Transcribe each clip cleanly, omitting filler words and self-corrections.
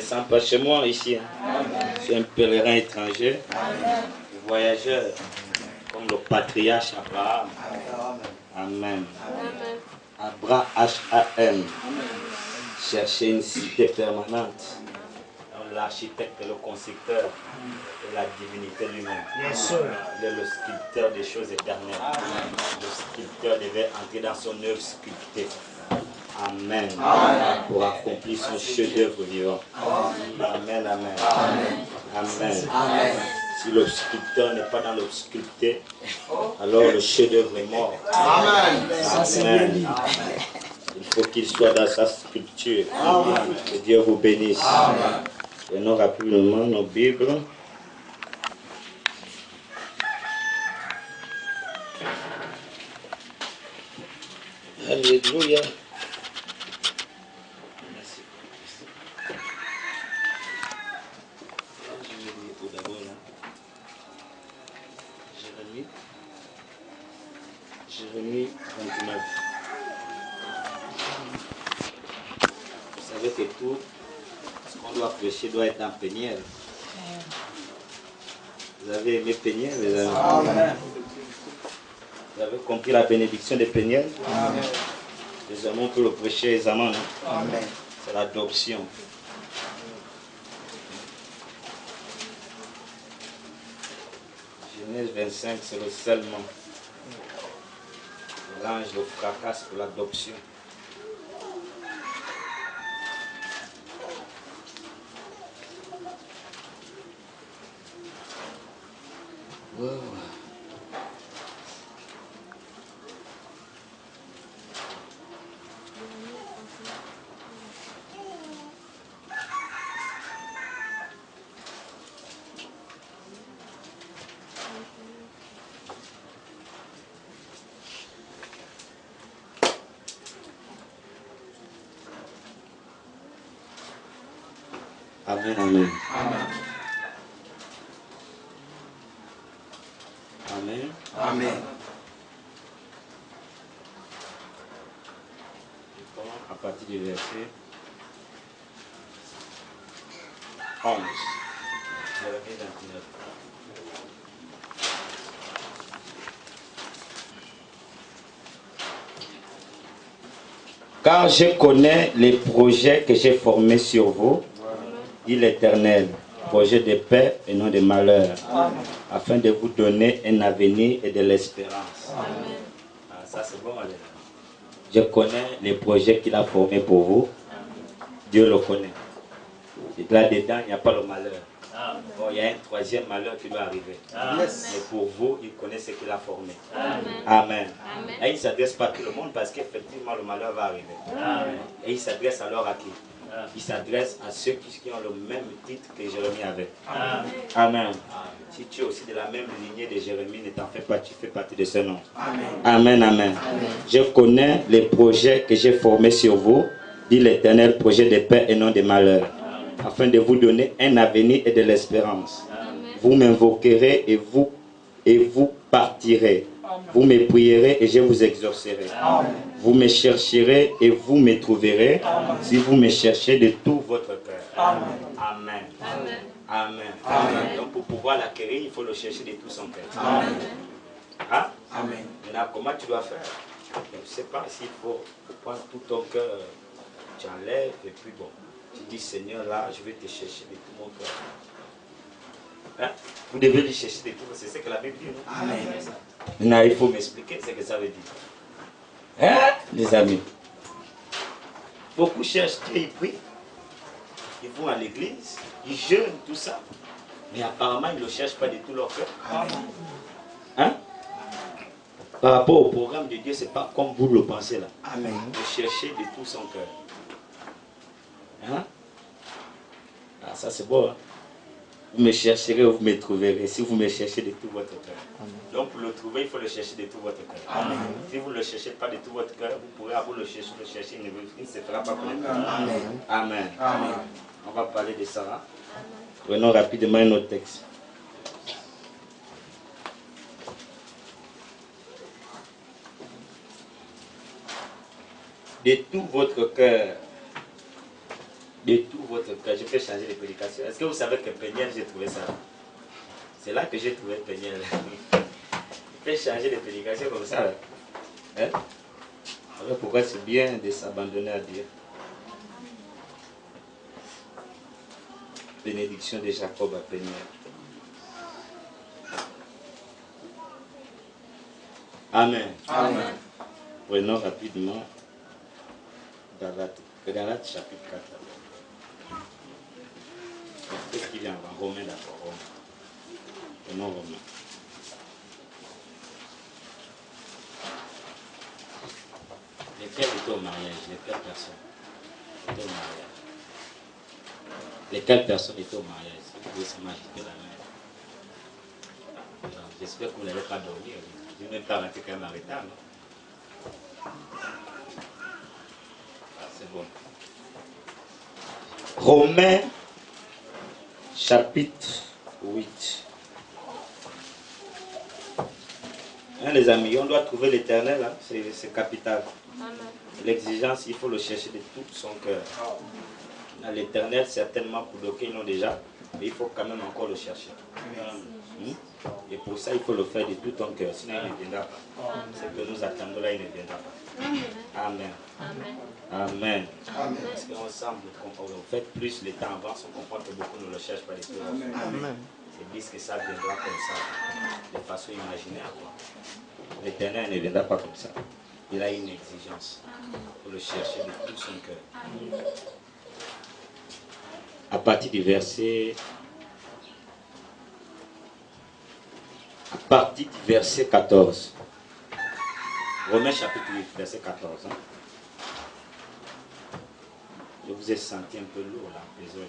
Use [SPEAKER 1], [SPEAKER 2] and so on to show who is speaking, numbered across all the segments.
[SPEAKER 1] sens pas chez moi ici. Je suis un pèlerin étranger, voyageur, comme le patriarche Abraham. Amen. Abraham. Chercher une cité permanente. L'architecte est le constructeur de la divinité lui-même. Il est le sculpteur des choses éternelles. Le sculpteur devait entrer dans son œuvre sculptée. Amen. Pour accomplir son chef-d'œuvre vivant. Amen, amen. Amen. Si le sculpteur n'est pas dans le sculpté, alors le chef-d'œuvre est mort. Amen. Il faut qu'il soit dans sa sculpture. Que Dieu vous bénisse. Prenons rapidement nos Bibles. Alléluia. Merci. Je vais lire tout d'abord là. Jérémie 29. Vous savez que tout ce qu'on doit prêcher doit être dans Peniel. Vous avez aimé Peniel, les amis? Amen. Vous avez compris la bénédiction de Peniel? Amen. Les hommes, on peut le prêcher aisément. C'est l'adoption. Genèse 25, c'est le scellement. L'ange le fracasse pour l'adoption. Wow. Amen, amen. Amen. Amen. À partir du verset 11. Jérémie 29. Car je connais les projets que j'ai formés sur vous, dit l'Éternel, projet de paix et non de malheur, afin de vous donner un avenir et de l'espérance. Ah, ça c'est bon, allez. Je connais les projets qu'il a formés pour vous. Dieu le connaît. Et là-dedans, il n'y a pas le malheur. Bon, il y a un troisième malheur qui doit arriver. Mais pour vous, il connaît ce qu'il a formé. Amen. Et il ne s'adresse pas à tout le monde parce qu'effectivement, le malheur va arriver. Et il s'adresse alors à qui? Il s'adresse à ceux qui ont le même titre que Jérémie avait. Amen. Si tu es aussi de la même lignée de Jérémie, ne t'en fais pas, tu fais partie de ce nom. Amen, amen. Je connais les projets que j'ai formés sur vous, dit l'Éternel, projet de paix et non de malheur, afin de vous donner un avenir et de l'espérance. Vous m'invoquerez et vous partirez. Vous me prierez et je vous exaucerai. Vous me chercherez et vous me trouverez si vous me cherchez de tout votre cœur. Amen. Amen. Donc pour pouvoir l'acquérir, il faut le chercher de tout son cœur. Hein? Amen. Maintenant, comment tu dois faire? Je ne sais pas s'il faut prendre tout ton cœur, tu enlèves et puis bon, tu dis Seigneur là, je vais te chercher de tout mon cœur. Hein? Vous devez lui chercher de tout, c'est ce que la Bible dit. Non? Amen. Maintenant, il faut m'expliquer ce que ça veut dire. Hein, les amis? Beaucoup cherchent Dieu, ils prient. Ils vont à l'église, ils jeûnent, tout ça. Mais apparemment, ils ne le cherchent pas de tout leur cœur. Hein? Par rapport au programme de Dieu, ce n'est pas comme vous le pensez là. Amen. De chercher de tout son cœur. Hein? Ah, ça c'est bon. Hein? Vous me chercherez, vous me trouverez. Si vous me cherchez de tout votre cœur. Donc pour le trouver, il faut le chercher de tout votre cœur. Si vous ne le cherchez pas de tout votre cœur, vous pourrez avoir le chercher, il ne se fera pas connaître. Amen. Amen. Amen. On va parler de ça. Hein? Prenons rapidement un autre texte. De tout votre cœur, de tout votre cœur. Je peux changer de prédication. Est-ce que vous savez que Peniel, j'ai trouvé ça? C'est là que j'ai trouvé Peniel. Je peux changer de prédication comme ça. Là. Hein? Alors pourquoi c'est bien de s'abandonner à Dieu? Bénédiction de Jacob à Peniel. Amen. Amen. Prenons rapidement Galates chapitre 4. Qu'est-ce qui vient avant? Romains d'abord. Prenons Romains. Lesquels étaient au mariage? Lesquelles personnes étaient au mariage? Lesquelles personnes étaient au mariage? Si vous pouvez s'imaginer la main. J'espère que vous n'allez pas dormir. Je ne vais pas rentrer quand même en retard. Ah, c'est bon. Romains chapitre 8. Hein, les amis, on doit trouver l'éternel, hein? C'est capital. L'exigence, il faut le chercher de tout son cœur. L'éternel, certainement, pour bloquer, ils l'ont déjà, mais il faut quand même encore le chercher. Et pour ça, il faut le faire de tout ton cœur, sinon il ne viendra pas. Ce que nous attendons là, il ne viendra pas. Amen. Amen. Parce qu'ensemble, on fait plus le temps avance, on comprend que beaucoup ne le cherchent pas. Ils disent que ça viendra comme ça, de façon imaginaire. L'éternel ne viendra pas comme ça. Il a une exigence. Il faut le chercher de tout son cœur. À partir du verset... À partir du verset 14. Romains chapitre 8, verset 14. Hein. Je vous ai senti un peu lourd là, aujourd'hui.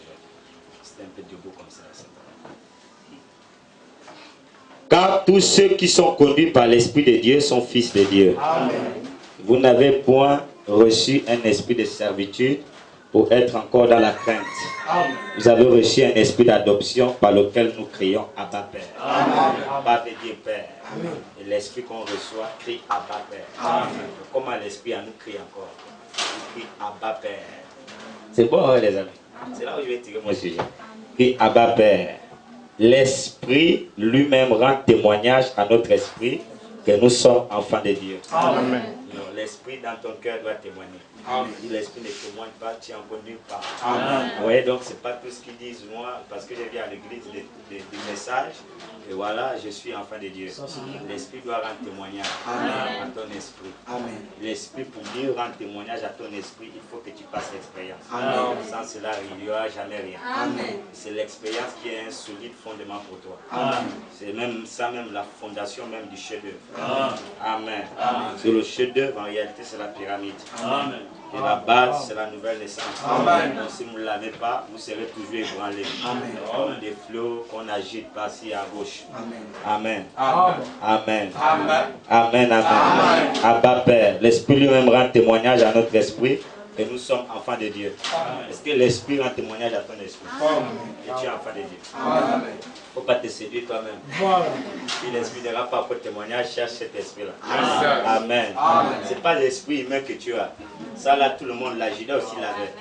[SPEAKER 1] C'était un peu debout comme ça. Car tous ceux qui sont conduits par l'Esprit de Dieu sont fils de Dieu. Amen. Vous n'avez point reçu un esprit de servitude pour être encore dans la crainte. Amen. Vous avez reçu un esprit d'adoption par lequel nous crions Abba Père. Abba veut dire Père. Amen. Et l'esprit qu'on reçoit crie Abba Père. Amen. Comment l'esprit à nous crie encore? Il crie Abba Père. C'est bon, hein, les amis? C'est là où je vais tirer mon sujet. Crie Abba Père. L'esprit lui-même rend témoignage à notre esprit que nous sommes enfants de Dieu. Amen. L'esprit dans ton cœur doit témoigner. Si l'esprit ne témoigne pas, tu n'en connais pas. Vous voyez, donc c'est pas tout ce qu'ils disent, moi, parce que je viens à l'église des messages, et voilà, je suis enfant de Dieu. L'esprit doit rendre témoignage à ton esprit. L'esprit, pour mieux rendre témoignage à ton esprit, il faut que tu passes l'expérience. Sans cela, il n'y aura jamais rien. C'est l'expérience qui est un solide fondement pour toi. C'est même ça, même la fondation même du chef-d'œuvre. Amen. C'est le chef-d'œuvre, en réalité, c'est la pyramide. Amen. Et la base, c'est la nouvelle naissance. Amen. Donc, si vous ne l'avez pas, vous serez toujours ébranlé. Comme des flots qu'on agite par-ci à gauche. Amen. Amen. Amen. Amen. Amen. Amen. Abba Père, l'Esprit lui-même rend témoignage à notre esprit que nous sommes enfants de Dieu. Est-ce que l'Esprit rend témoignage à ton esprit? Et tu es enfant de Dieu. Amen. Il ne faut pas te séduire toi-même. Si l'esprit ne rend pas pour témoignage, cherche cet esprit-là. Amen. Ce n'est pas l'esprit humain que tu as. Ça là, tout le monde l'a, Judas aussi l'avait.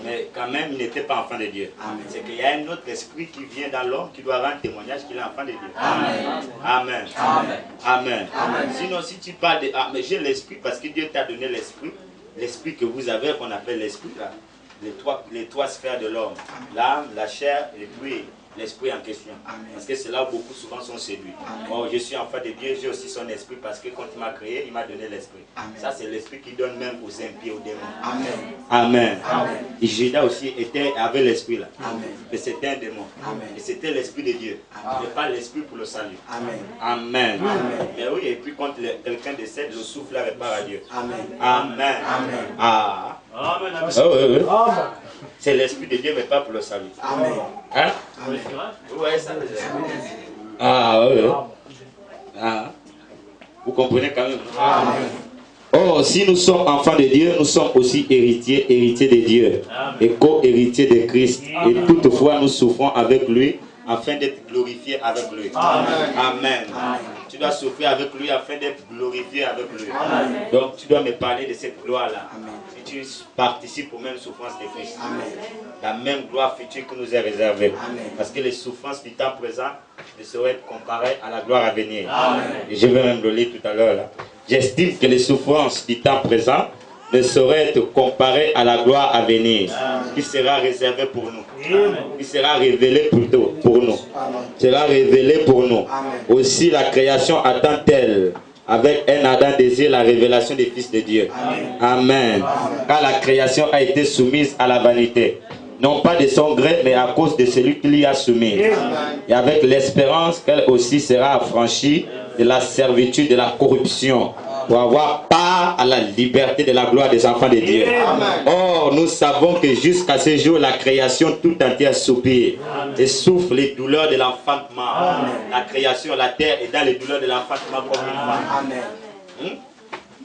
[SPEAKER 1] Mais quand même, il n'était pas enfant de Dieu. C'est qu'il y a un autre esprit qui vient dans l'homme qui doit rendre témoignage qu'il est enfant de Dieu. Amen. Amen. Amen. Amen. Sinon, si tu parles de... Ah, mais j'ai l'esprit parce que Dieu t'a donné l'esprit. L'esprit que vous avez, qu'on appelle l'esprit, là. Les trois sphères de l'homme. L'âme, la chair et puis l'esprit en question. Amen. Parce que c'est là où beaucoup souvent sont séduits. Oh, je suis enfant de Dieu, j'ai aussi son esprit parce que quand il m'a créé, il m'a donné l'esprit. Ça, c'est l'esprit qui donne même aux impies, aux démons. Amen. Amen. Amen. Et Judas aussi avait l'esprit là. Amen. Mais c'était un démon. Amen. Et c'était l'esprit de Dieu. Et pas l'esprit pour le salut. Amen. Amen. Amen. Mais oui, et puis quand quelqu'un décède, le souffle là repart à Dieu. Amen. Amen. Amen. Ah. Amen. Amen. C'est l'esprit de Dieu, mais pas pour le salut. Amen. Hein? Ouais, ça. Ah, oui. Ah. Vous comprenez quand même? Amen. Oh, si nous sommes enfants de Dieu, nous sommes aussi héritiers de Dieu. Amen. Et co-héritiers de Christ. Amen. Et toutefois, nous souffrons avec lui afin d'être glorifiés avec lui. Amen. Amen. Amen. Tu dois souffrir avec lui afin d'être glorifié avec lui. Amen. Donc tu dois me parler de cette gloire-là. Si tu participes aux mêmes souffrances de Christ. Amen. La même gloire future qui nous est réservée. Amen. Parce que les souffrances du temps présent ne sauraient être comparées à la gloire à venir. Amen. Et je vais même le lire tout à l'heure. J'estime que les souffrances du temps présent ne sauraient être comparées à la gloire à venir, qui sera réservée pour nous, qui sera révélée plutôt pour nous, sera révélée pour nous. Aussi la création attend-elle avec un ardent désir la révélation des fils de Dieu. Amen. Car la création a été soumise à la vanité, non pas de son gré, mais à cause de celui qui l'y a soumise. Et avec l'espérance qu'elle aussi sera affranchie de la servitude de la corruption, pour avoir part à la liberté de la gloire des enfants de Dieu. Or, nous savons que jusqu'à ce jour, la création tout entière soupire et souffre les douleurs de l'enfantement. La création, la terre est dans les douleurs de l'enfantement comme une femme.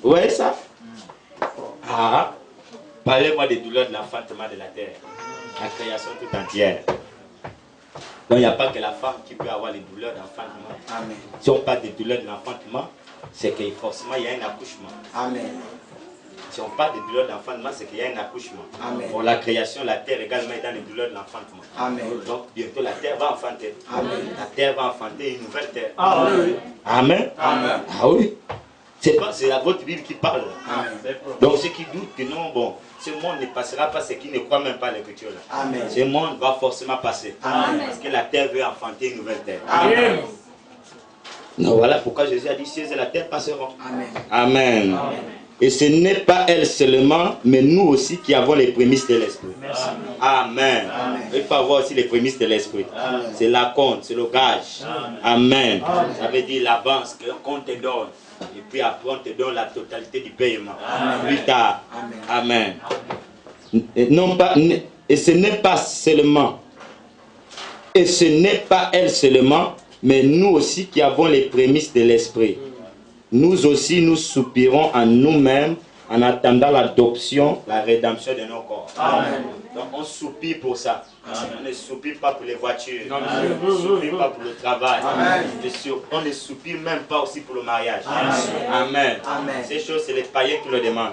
[SPEAKER 1] Vous voyez ça? Ah, parlez-moi des douleurs de l'enfantement de la terre. La création tout entière. Donc, il n'y a pas que la femme qui peut avoir les douleurs d'enfantement. Si on parle des douleurs de l'enfantement, c'est que forcément il y a un accouchement. Amen. Si on parle de douleurs d'enfantement, c'est qu'il y a un accouchement. Amen. Pour la création, la terre également est dans les douleurs de l'enfantement. Amen. Donc bientôt la terre va enfanter. Amen. La terre va enfanter une nouvelle terre. Amen. Amen. Amen. Ah oui. C'est votre Bible qui parle. Amen. Donc ceux qui doutent que non, bon, ce monde ne passera pas, ceux qui ne croient même pas à l'écriture. Ce monde va forcément passer. Amen. Parce que la terre veut enfanter une nouvelle terre. Amen. Non, voilà pourquoi Jésus a dit, cieux et la terre passeront. Amen. Amen. Amen. Et ce n'est pas elle seulement, mais nous aussi qui avons les prémices de l'Esprit. Amen. Amen. Il faut avoir aussi les prémices de l'Esprit. C'est la compte, c'est le gage. Amen. Amen. Ça veut dire l'avance qu'on te donne. Et puis après on te donne la totalité du paiement. Amen. Plus tard. Amen. Amen. Et, non pas, et ce n'est pas seulement, et ce n'est pas elle seulement, mais nous aussi qui avons les prémices de l'Esprit. Nous aussi, nous soupirons en nous-mêmes en attendant l'adoption, la rédemption de nos corps. Amen. Donc on soupire pour ça. On ne soupire pas pour les voitures. On ne soupire pas pour le travail. On ne soupire même pas aussi pour le mariage. Amen. Amen. Ces choses, c'est les païens qui le demandent.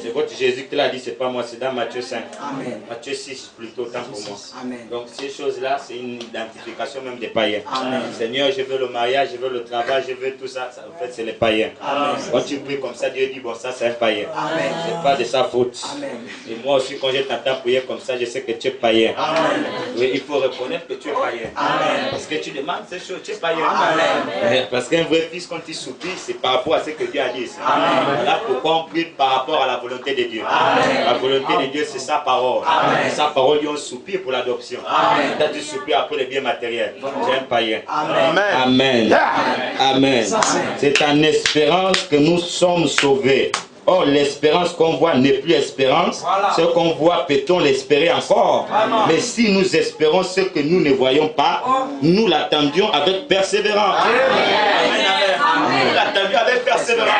[SPEAKER 1] C'est votre Jésus qui l'a dit, c'est pas moi, c'est dans Matthieu 5. Amen. Matthieu 6 plutôt, tant pour moi. Amen. Donc ces choses-là, c'est une identification même des païens. Amen. Seigneur, je veux le mariage, je veux le travail, je veux tout ça. En fait, c'est les païens. Amen. Quand tu pries comme ça, Dieu dit, bon, ça c'est un païen. C'est pas de sa faute. Amen. Et moi aussi, quand je t'entends prier comme ça, je sais que tu es païen. Amen. Oui, il faut reconnaître que tu es païen. Amen. Parce que tu demandes ces choses, tu es païen. Amen. Parce qu'un vrai fils, quand il soupire, c'est par rapport à ce que Dieu a dit. Voilà pourquoi on prie par rapport à la volonté de Dieu. Amen. La volonté de Dieu, c'est sa parole. Et sa parole, Dieu soupire pour l'adoption. Quand tu soupires pour les biens matériels, tu es un païen. Amen. Amen. Amen. C'est en espérance que nous sommes sauvés. Or, l'espérance qu'on voit n'est plus espérance. Voilà. Ce qu'on voit, peut-on l'espérer encore? Vraiment. Mais si nous espérons ce que nous ne voyons pas, nous l'attendions avec persévérance. Nous l'attendions avec persévérance.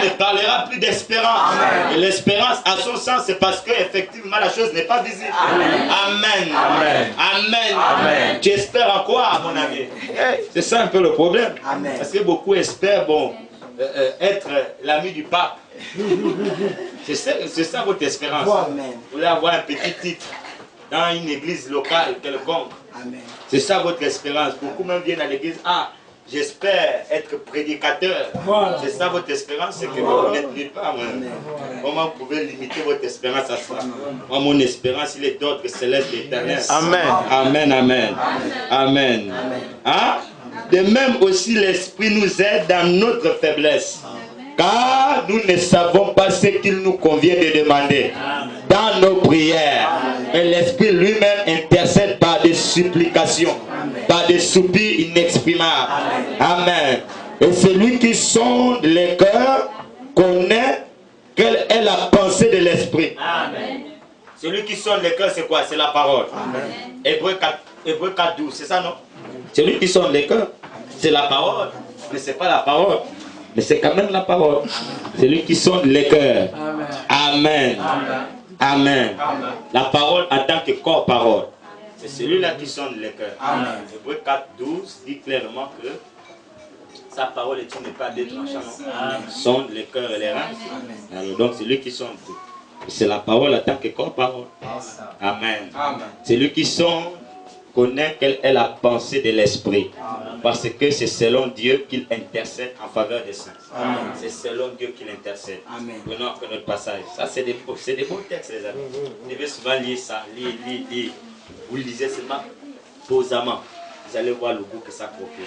[SPEAKER 1] On ne parlera plus d'espérance. Et l'espérance, à son sens, c'est parce que effectivement la chose n'est pas visible. Amen. Amen. Amen. Amen. Tu espères en quoi, à mon ami? C'est ça un peu le problème. Amen. Parce que beaucoup espèrent, bon, être l'ami du pape. C'est ça votre espérance. Vous voulez avoir un petit titre dans une église locale quelconque. C'est ça votre espérance. Beaucoup même viennent à l'église. Ah, j'espère être prédicateur. C'est ça votre espérance. C'est que vous n'êtes nulle part. Comment vous pouvez limiter votre espérance à ça? Moi, mon espérance, il est d'ordre céleste et éternel. Amen. Amen. Amen. Amen. Hein? De même aussi, l'Esprit nous aide dans notre faiblesse. Car nous ne savons pas ce qu'il nous convient de demander dans nos prières. Mais l'Esprit lui-même intercède par des supplications, par des soupirs inexprimables. Amen. Et celui qui sonde les cœurs connaît quelle est la pensée de l'Esprit. Celui qui sonde les cœurs, c'est quoi? C'est la parole. Hébreux 4, 12, c'est ça, non? Celui qui sonde les cœurs, c'est la parole. Mais ce n'est pas la parole. Mais c'est quand même la parole. C'est lui qui sonde les cœurs. Amen. Amen. Amen. Amen. La parole en tant que corps-parole. C'est celui-là qui sonde les cœurs. Hébreux 4, 12 dit clairement que Sa parole est une épée deux tranchants. Sonde les cœurs et les reins. Alors, donc c'est lui qui sonde tout. C'est la parole en tant que corps parole. Amen. C'est lui qui sonde, connaît quelle est la pensée de l'esprit. Parce que c'est selon Dieu qu'il intercède en faveur des saints. C'est selon Dieu qu'il intercède. Prenons encore notre passage. Ça, c'est des beaux textes, les amis. Vous devez souvent lire ça. Lire. Vous lisez seulement posément. Vous allez voir le goût que ça procure.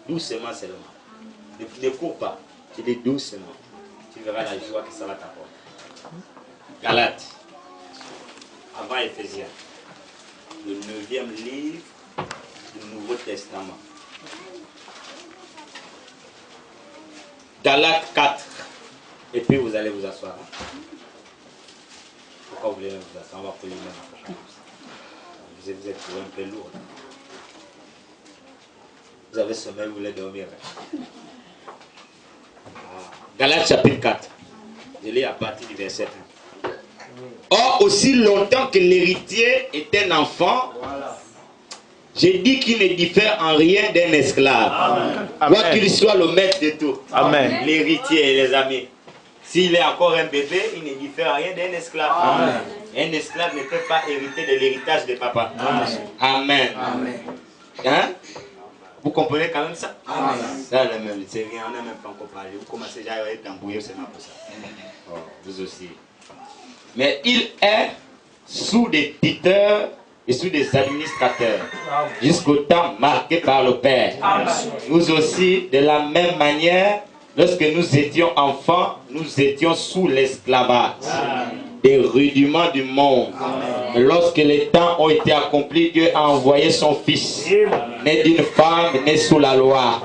[SPEAKER 1] Doucement seulement. Ne cours pas. Tu dis doucement. Tu verras la joie que ça va t'apporter. Galates. Avant Éphésiens. Le 9e livre du Nouveau Testament. Galates 4. Et puis vous allez vous asseoir. Pourquoi vous voulez vous asseoir? On va prier même. Vous êtes un peu lourd. Vous avez sommeil, vous voulez dormir. Galates chapitre 4. Je lis à partir du verset 1. Or, aussi longtemps que l'héritier est un enfant, j'ai dit qu'il ne diffère en rien d'un esclave. Quoi qu'il soit le maître de tout. L'héritier, les amis. S'il est encore un bébé, il ne diffère en rien d'un esclave. Un esclave ne peut pas hériter de l'héritage de papa. Amen. Hein? Vous comprenez quand même ça? Ça, c'est rien, on n'a même pas encore parlé. Vous commencez déjà à être embrouillé seulement pour ça. Oh, vous aussi. Mais il est sous des tuteurs et sous des administrateurs jusqu'au temps marqué par le Père. Nous aussi, de la même manière, lorsque nous étions enfants, nous étions sous l'esclavage des rudiments du monde. Lorsque les temps ont été accomplis, Dieu a envoyé son Fils, né d'une femme, né sous la loi,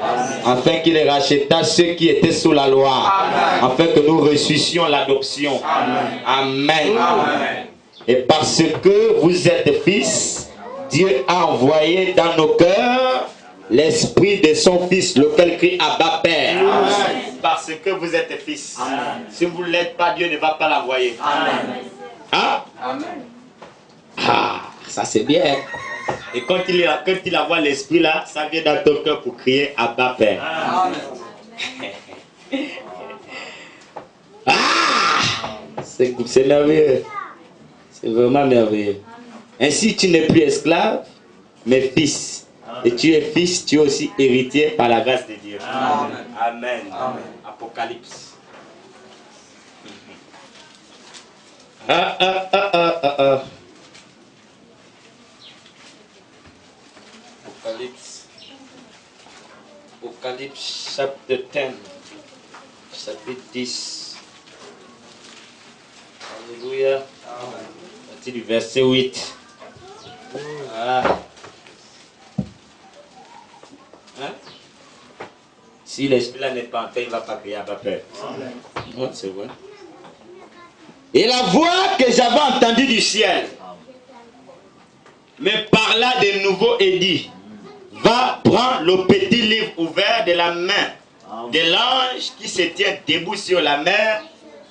[SPEAKER 1] afin qu'il racheta ceux qui étaient sous la loi, afin que nous reçussions l'adoption. Amen. Et parce que vous êtes fils, Dieu a envoyé dans nos cœurs l'esprit de son Fils, lequel crie Abba Père. Parce que vous êtes fils. Si vous ne l'êtes pas, Dieu ne va pas l'envoyer. Hein? Ah, ça c'est bien. Et quand il envoie l'esprit là, ça vient dans ton cœur pour crier Abba Père. Ah, c'est merveilleux. C'est vraiment merveilleux. Ainsi, tu n'es plus esclave, mais fils. Et tu es fils, tu es aussi héritier par la grâce de Dieu. Amen. Apocalypse. Apocalypse chapitre 10. Chapitre 10. Alléluia. À partir du verset 8. Si l'esprit là n'est pas en paix, il ne va pas crier à ma peur. C'est vrai. Et la voix que j'avais entendue du ciel me parla de nouveau et dit: va prendre le petit livre ouvert de la main de l'ange qui se tient debout sur la mer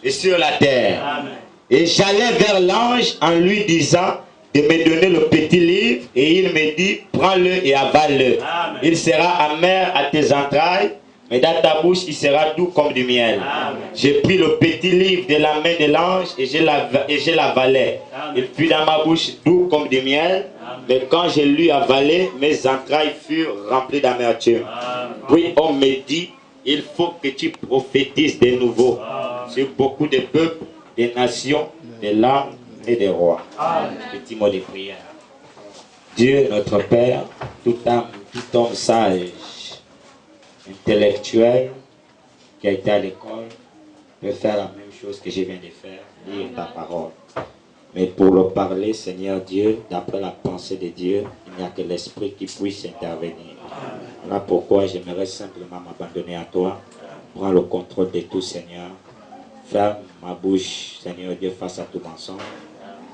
[SPEAKER 1] et sur la terre. Et j'allais vers l'ange en lui disant de me donner le petit livre, et il me dit: prends-le et avale-le. Il sera amer à tes entrailles, mais dans ta bouche il sera doux comme du miel. J'ai pris le petit livre de la main de l'ange et je l'avalai. Il fut dans ma bouche doux comme du miel, mais quand je l'eus avalé, mes entrailles furent remplies d'amertume. Puis on me dit: il faut que tu prophétises de nouveau sur beaucoup de peuples, des nations, des langues et des rois. Petit mot de prière. Dieu notre Père, tout homme sage, intellectuel, qui a été à l'école, peut faire la même chose que je viens de faire, lire ta parole. Mais pour le parler, Seigneur Dieu, d'après la pensée de Dieu, il n'y a que l'Esprit qui puisse intervenir. Voilà pourquoi j'aimerais simplement m'abandonner à toi. Prends le contrôle de tout, Seigneur. Ferme ma bouche, Seigneur Dieu, face à tout mensonge,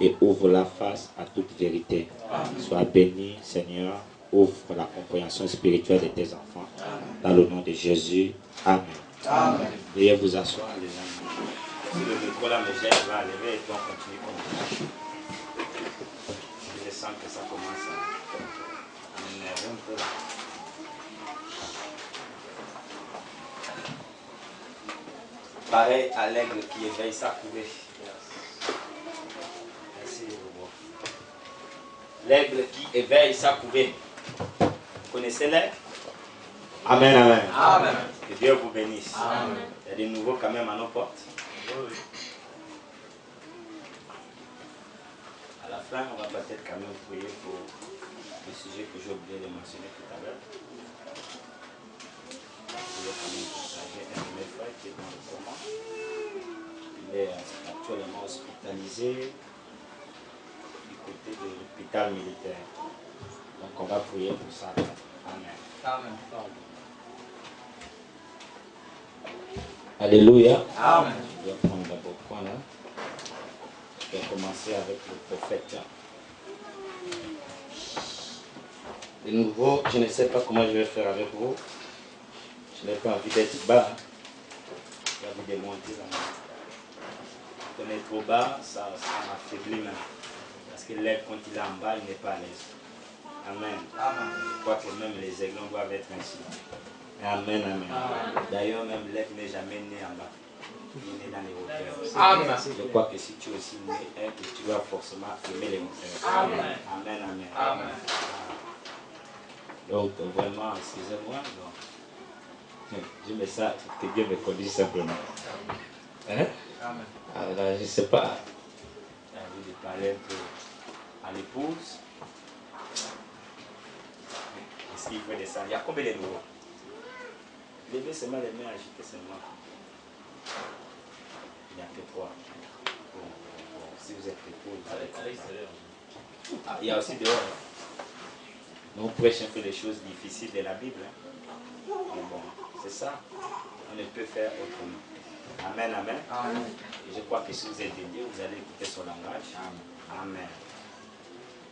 [SPEAKER 1] et ouvre la face à toute vérité. Sois béni, Seigneur. Ouvre la compréhension spirituelle de tes enfants. Dans le nom de Jésus. Amen. Veuillez vous asseoir, les amis. Si le micro là me gêne, va lever et puis on continue comme ça. Je sens que ça commence à m'énerver un peu. Pareil à l'aigle qui éveille sa couvée. Merci. L'aigle qui éveille sa couvée. Vous connaissez l'aigle? Amen, amen. Amen. Que Dieu vous bénisse. Amen. Il y a des nouveaux quand même à nos portes. Oui. À la fin, on va peut-être quand même prier pour le sujet que j'ai oublié de mentionner tout à l'heure. Je vais quand même partager un de mes frères qui est dans le coma. Il est actuellement hospitalisé du côté de l'hôpital militaire. Donc on va prier pour ça. Amen. Amen. Alléluia. Amen. Je vais prendre d'abord quoi là. Je vais commencer avec le prophète. De nouveau, je ne sais pas comment je vais faire avec vous. Je n'ai pas envie d'être bas. J'ai envie de monter là. Quand on est trop bas, ça m'affaiblit même. Parce que l'air, quand il est en bas, il n'est pas à l'aise. Amen. Amen. Je crois que même les aiglons doivent être ainsi. Amen, amen. D'ailleurs, même l'aigle n'est jamais né en bas. Il est né dans les hauteurs. Amen. Je crois que si tu es aussi né aigle, tu dois forcément aimer les hauteurs. Amen. Amen, amen. Amen. Donc, vraiment, excusez-moi. Je mets ça, que Dieu me conduise simplement. Hein? Amen. Alors, je ne sais pas. J'ai envie de parler un peu à l'épouse. Est-ce qu'il faut descendre? Il y a combien de nouveaux? Levez seulement les mains, agitez seulement. Il n'y a que 3. Bon, si vous êtes épouse, vous allez comprendre. Il y a aussi dehors. Nous prêchons un peu les choses difficiles de la Bible. Mais bon, c'est ça. On ne peut faire autrement. Amen, amen. Amen. Et je crois que si vous êtes dédié, vous allez écouter son langage. Amen. Amen.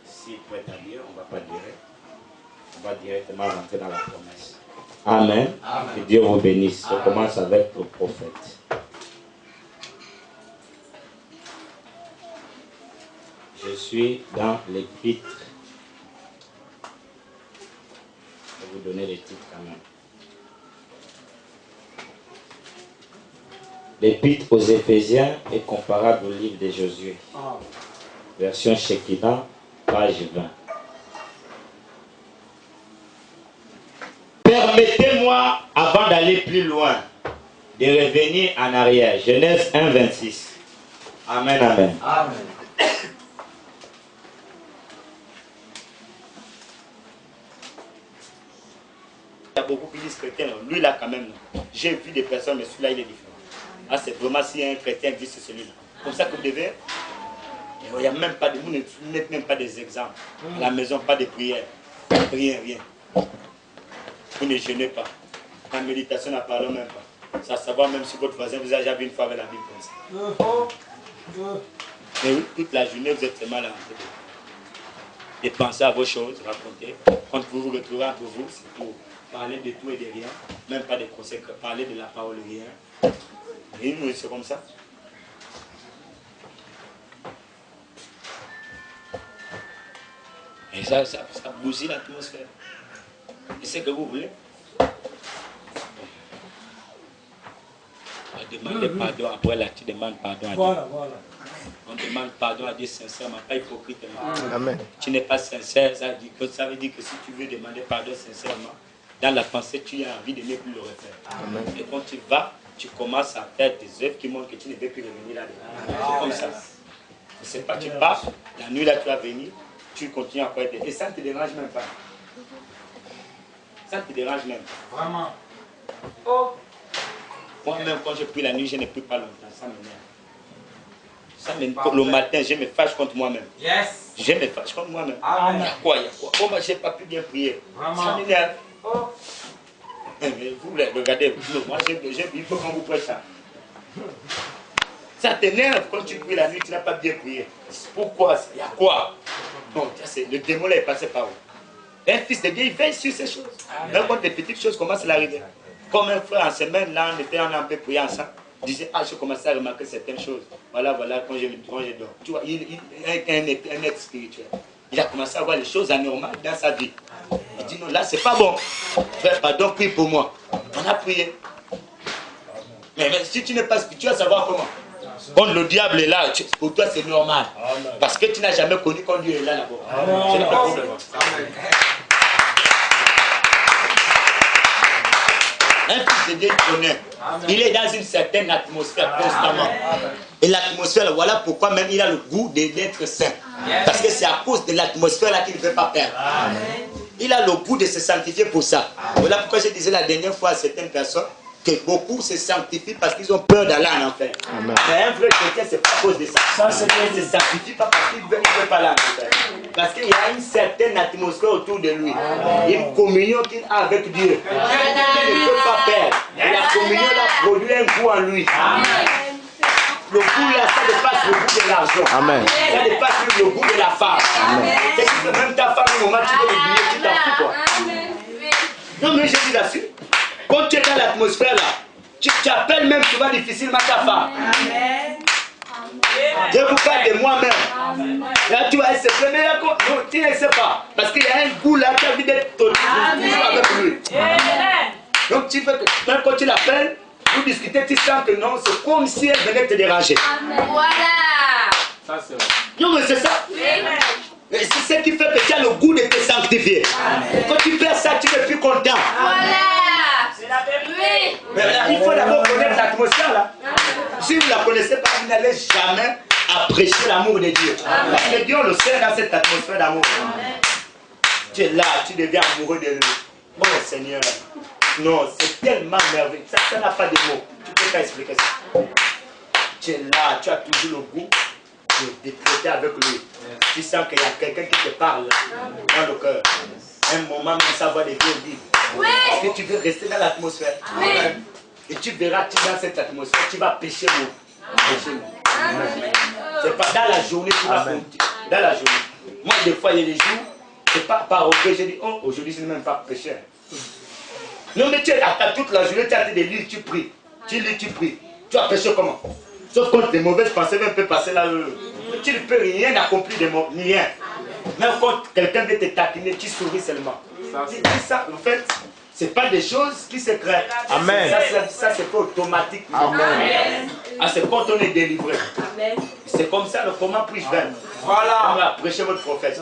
[SPEAKER 1] S'il peut être à Dieu, on ne va pas dire. On va directement rentrer dans la promesse. Amen. Amen. Que Dieu vous bénisse. Amen. Je commence avec le prophète. Je suis dans l'épître. Je vais vous donner les titres quand même. L'épître aux Éphésiens est comparable au livre de Josué. Version Shekinah, page 20. Permettez-moi, avant d'aller plus loin, de revenir en arrière. Genèse 1, 26. Amen, amen. Amen. Il y a beaucoup qui disent chrétien, lui là quand même. J'ai vu des personnes, mais celui-là il est différent. Ah, c'est vraiment si un chrétien dit c'est celui-là. Comme ça que vous devez. Il n'y a même pas de. Vous ne mettez même pas des exemples. À la maison, pas de prière. Rien, rien. Vous ne jeûnez pas. En méditation, n'en parlons même pas. Ça savoir même si votre voisin vous a déjà vu une fois avec la Bible comme ça. Mais oui, toute la journée, vous êtes seulement là. Et pensez à vos choses, racontez. Quand vous vous retrouvez entre vous, c'est pour parler de tout et de rien. Même pas de conseils, parler de la parole de rien. Et nous, c'est comme ça. Et ça bousille l'atmosphère. Et c'est ce que vous voulez. On demande pardon, après là, tu demandes pardon à Dieu. Voilà. On demande pardon à Dieu sincèrement, pas hypocritement. Amen. Tu n'es pas sincère, ça veut dire que si tu veux demander pardon sincèrement, dans la pensée, tu as envie de ne plus le refaire. Amen. Et quand tu vas, tu commences à faire des œuvres qui montrent que tu ne veux plus revenir là-dedans. C'est comme ça. C'est pas tu pars, la nuit là tu vas venir, tu continues à faire des... Et ça ne te dérange même pas. Ça ne te dérange même pas. Vraiment. Oh. Moi-même, quand je prie la nuit, je ne prie pas longtemps. Ça m'énerve. Le matin, je me fâche contre moi-même. Yes. Je me fâche contre moi-même. Il y a quoi? Oh, je n'ai pas pu bien prier. Vraiment. Ça m'énerve. Oh. Mais vous regardez, moi, il faut qu'on vous prête ça. Ça t'énerve quand tu pries la nuit, tu n'as pas bien prié. Pourquoi? Il y a quoi? Bon, le démon là est passé par où? Un fils de Dieu, il veille sur ces choses. Même quand des petites choses commencent à l'arriver. Comme un frère en semaine, là, on était un peu prié ensemble. Il disait, je commençais à remarquer certaines choses. Voilà, quand je dors. Tu vois, il est un être spirituel. Il a commencé à voir les choses anormales dans sa vie. Il dit, non, là, c'est pas bon. Frère, pardon, prie pour moi. On a prié. Mais si tu n'es pas spirituel, tu vas savoir comment. Quand le diable est là, pour toi c'est normal. Parce que tu n'as jamais connu quand Dieu est là là-bas. C'est le problème. Un fils de Dieu connaît. Il est dans une certaine atmosphère constamment. Et l'atmosphère, voilà pourquoi même il a le goût d'être saint. Parce que c'est à cause de l'atmosphère là qu'il ne veut pas perdre. Il a le goût de se sanctifier pour ça. Voilà pourquoi je disais la dernière fois à certaines personnes que beaucoup se sanctifient parce qu'ils ont peur d'aller en enfer. Mais un vrai chrétien, c'est pas à cause de ça. Il ne se sanctifie pas parce qu'il ne veut pas aller en enfer. Parce qu'il y a une certaine atmosphère autour de lui. Une communion qu'il a avec Dieu. Il ne peut pas perdre. Et la communion là produit un goût en lui. Le goût là, ça dépasse le goût de l'argent. Ça dépasse le goût de la femme. C'est que même ta femme, au moment où tu veux l'oublier, tu t'en fous quoi. Non mais je dis là-dessus. Quand tu es dans l'atmosphère là, tu appelles même souvent difficilement ta femme. Je vous parle de moi-même. Là, tu vas essayer. Mais là, non, tu ne sais pas. Parce qu'il y a un goût là, tu as envie d'être toujours avec lui. Donc, tu fais que même quand tu l'appelles, vous discutez, tu sens que non, c'est comme si elle venait te déranger.
[SPEAKER 2] Voilà.
[SPEAKER 3] Ça, c'est vrai.
[SPEAKER 1] Non, mais c'est ça. C'est ce qui fait que tu as le goût de te sanctifier. Quand tu fais ça, tu n'es plus content.
[SPEAKER 2] Voilà. C'est la vérité.
[SPEAKER 1] Mais là, il faut d'abord connaître l'atmosphère là. Si vous ne la connaissez pas, vous n'allez jamais apprécier l'amour de Dieu. Parce que Dieu le sait dans cette atmosphère d'amour. Tu es là, tu deviens amoureux de lui. Oh Seigneur. Non, c'est tellement merveilleux. Ça n'a pas de mots. Tu ne peux pas expliquer ça. Tu es là, tu as toujours le goût de traiter avec lui. Tu sens qu'il y a quelqu'un qui te parle dans le cœur. Un moment, même sa voix de Dieu dit. Parce que tu veux rester dans l'atmosphère. Et tu verras, tu es dans cette atmosphère, tu vas pécher l'eau. C'est pas dans la journée, tu vas compter. Dans la journée. Moi, des fois, il y a des jours, c'est pas par orgueil, j'ai dit, oh, aujourd'hui, je n'ai même pas péché. Non, mais tu es à toute la journée, tu as des livres, tu pries. Tu lis, tu pries. Tu as péché comment? Sauf quand les mauvaises pensées même peuvent passer là. Tu ne peux rien accomplir de mauvais, rien. Même quand quelqu'un veut te taquiner, tu souris seulement. Ça, en fait, c'est pas des choses qui se créent.
[SPEAKER 3] Amen.
[SPEAKER 1] Ça c'est pas automatique. Amen. Ah, c'est quand on est délivré. C'est comme ça, comment puis-je vaincre? Voilà. On va prêcher votre prophète.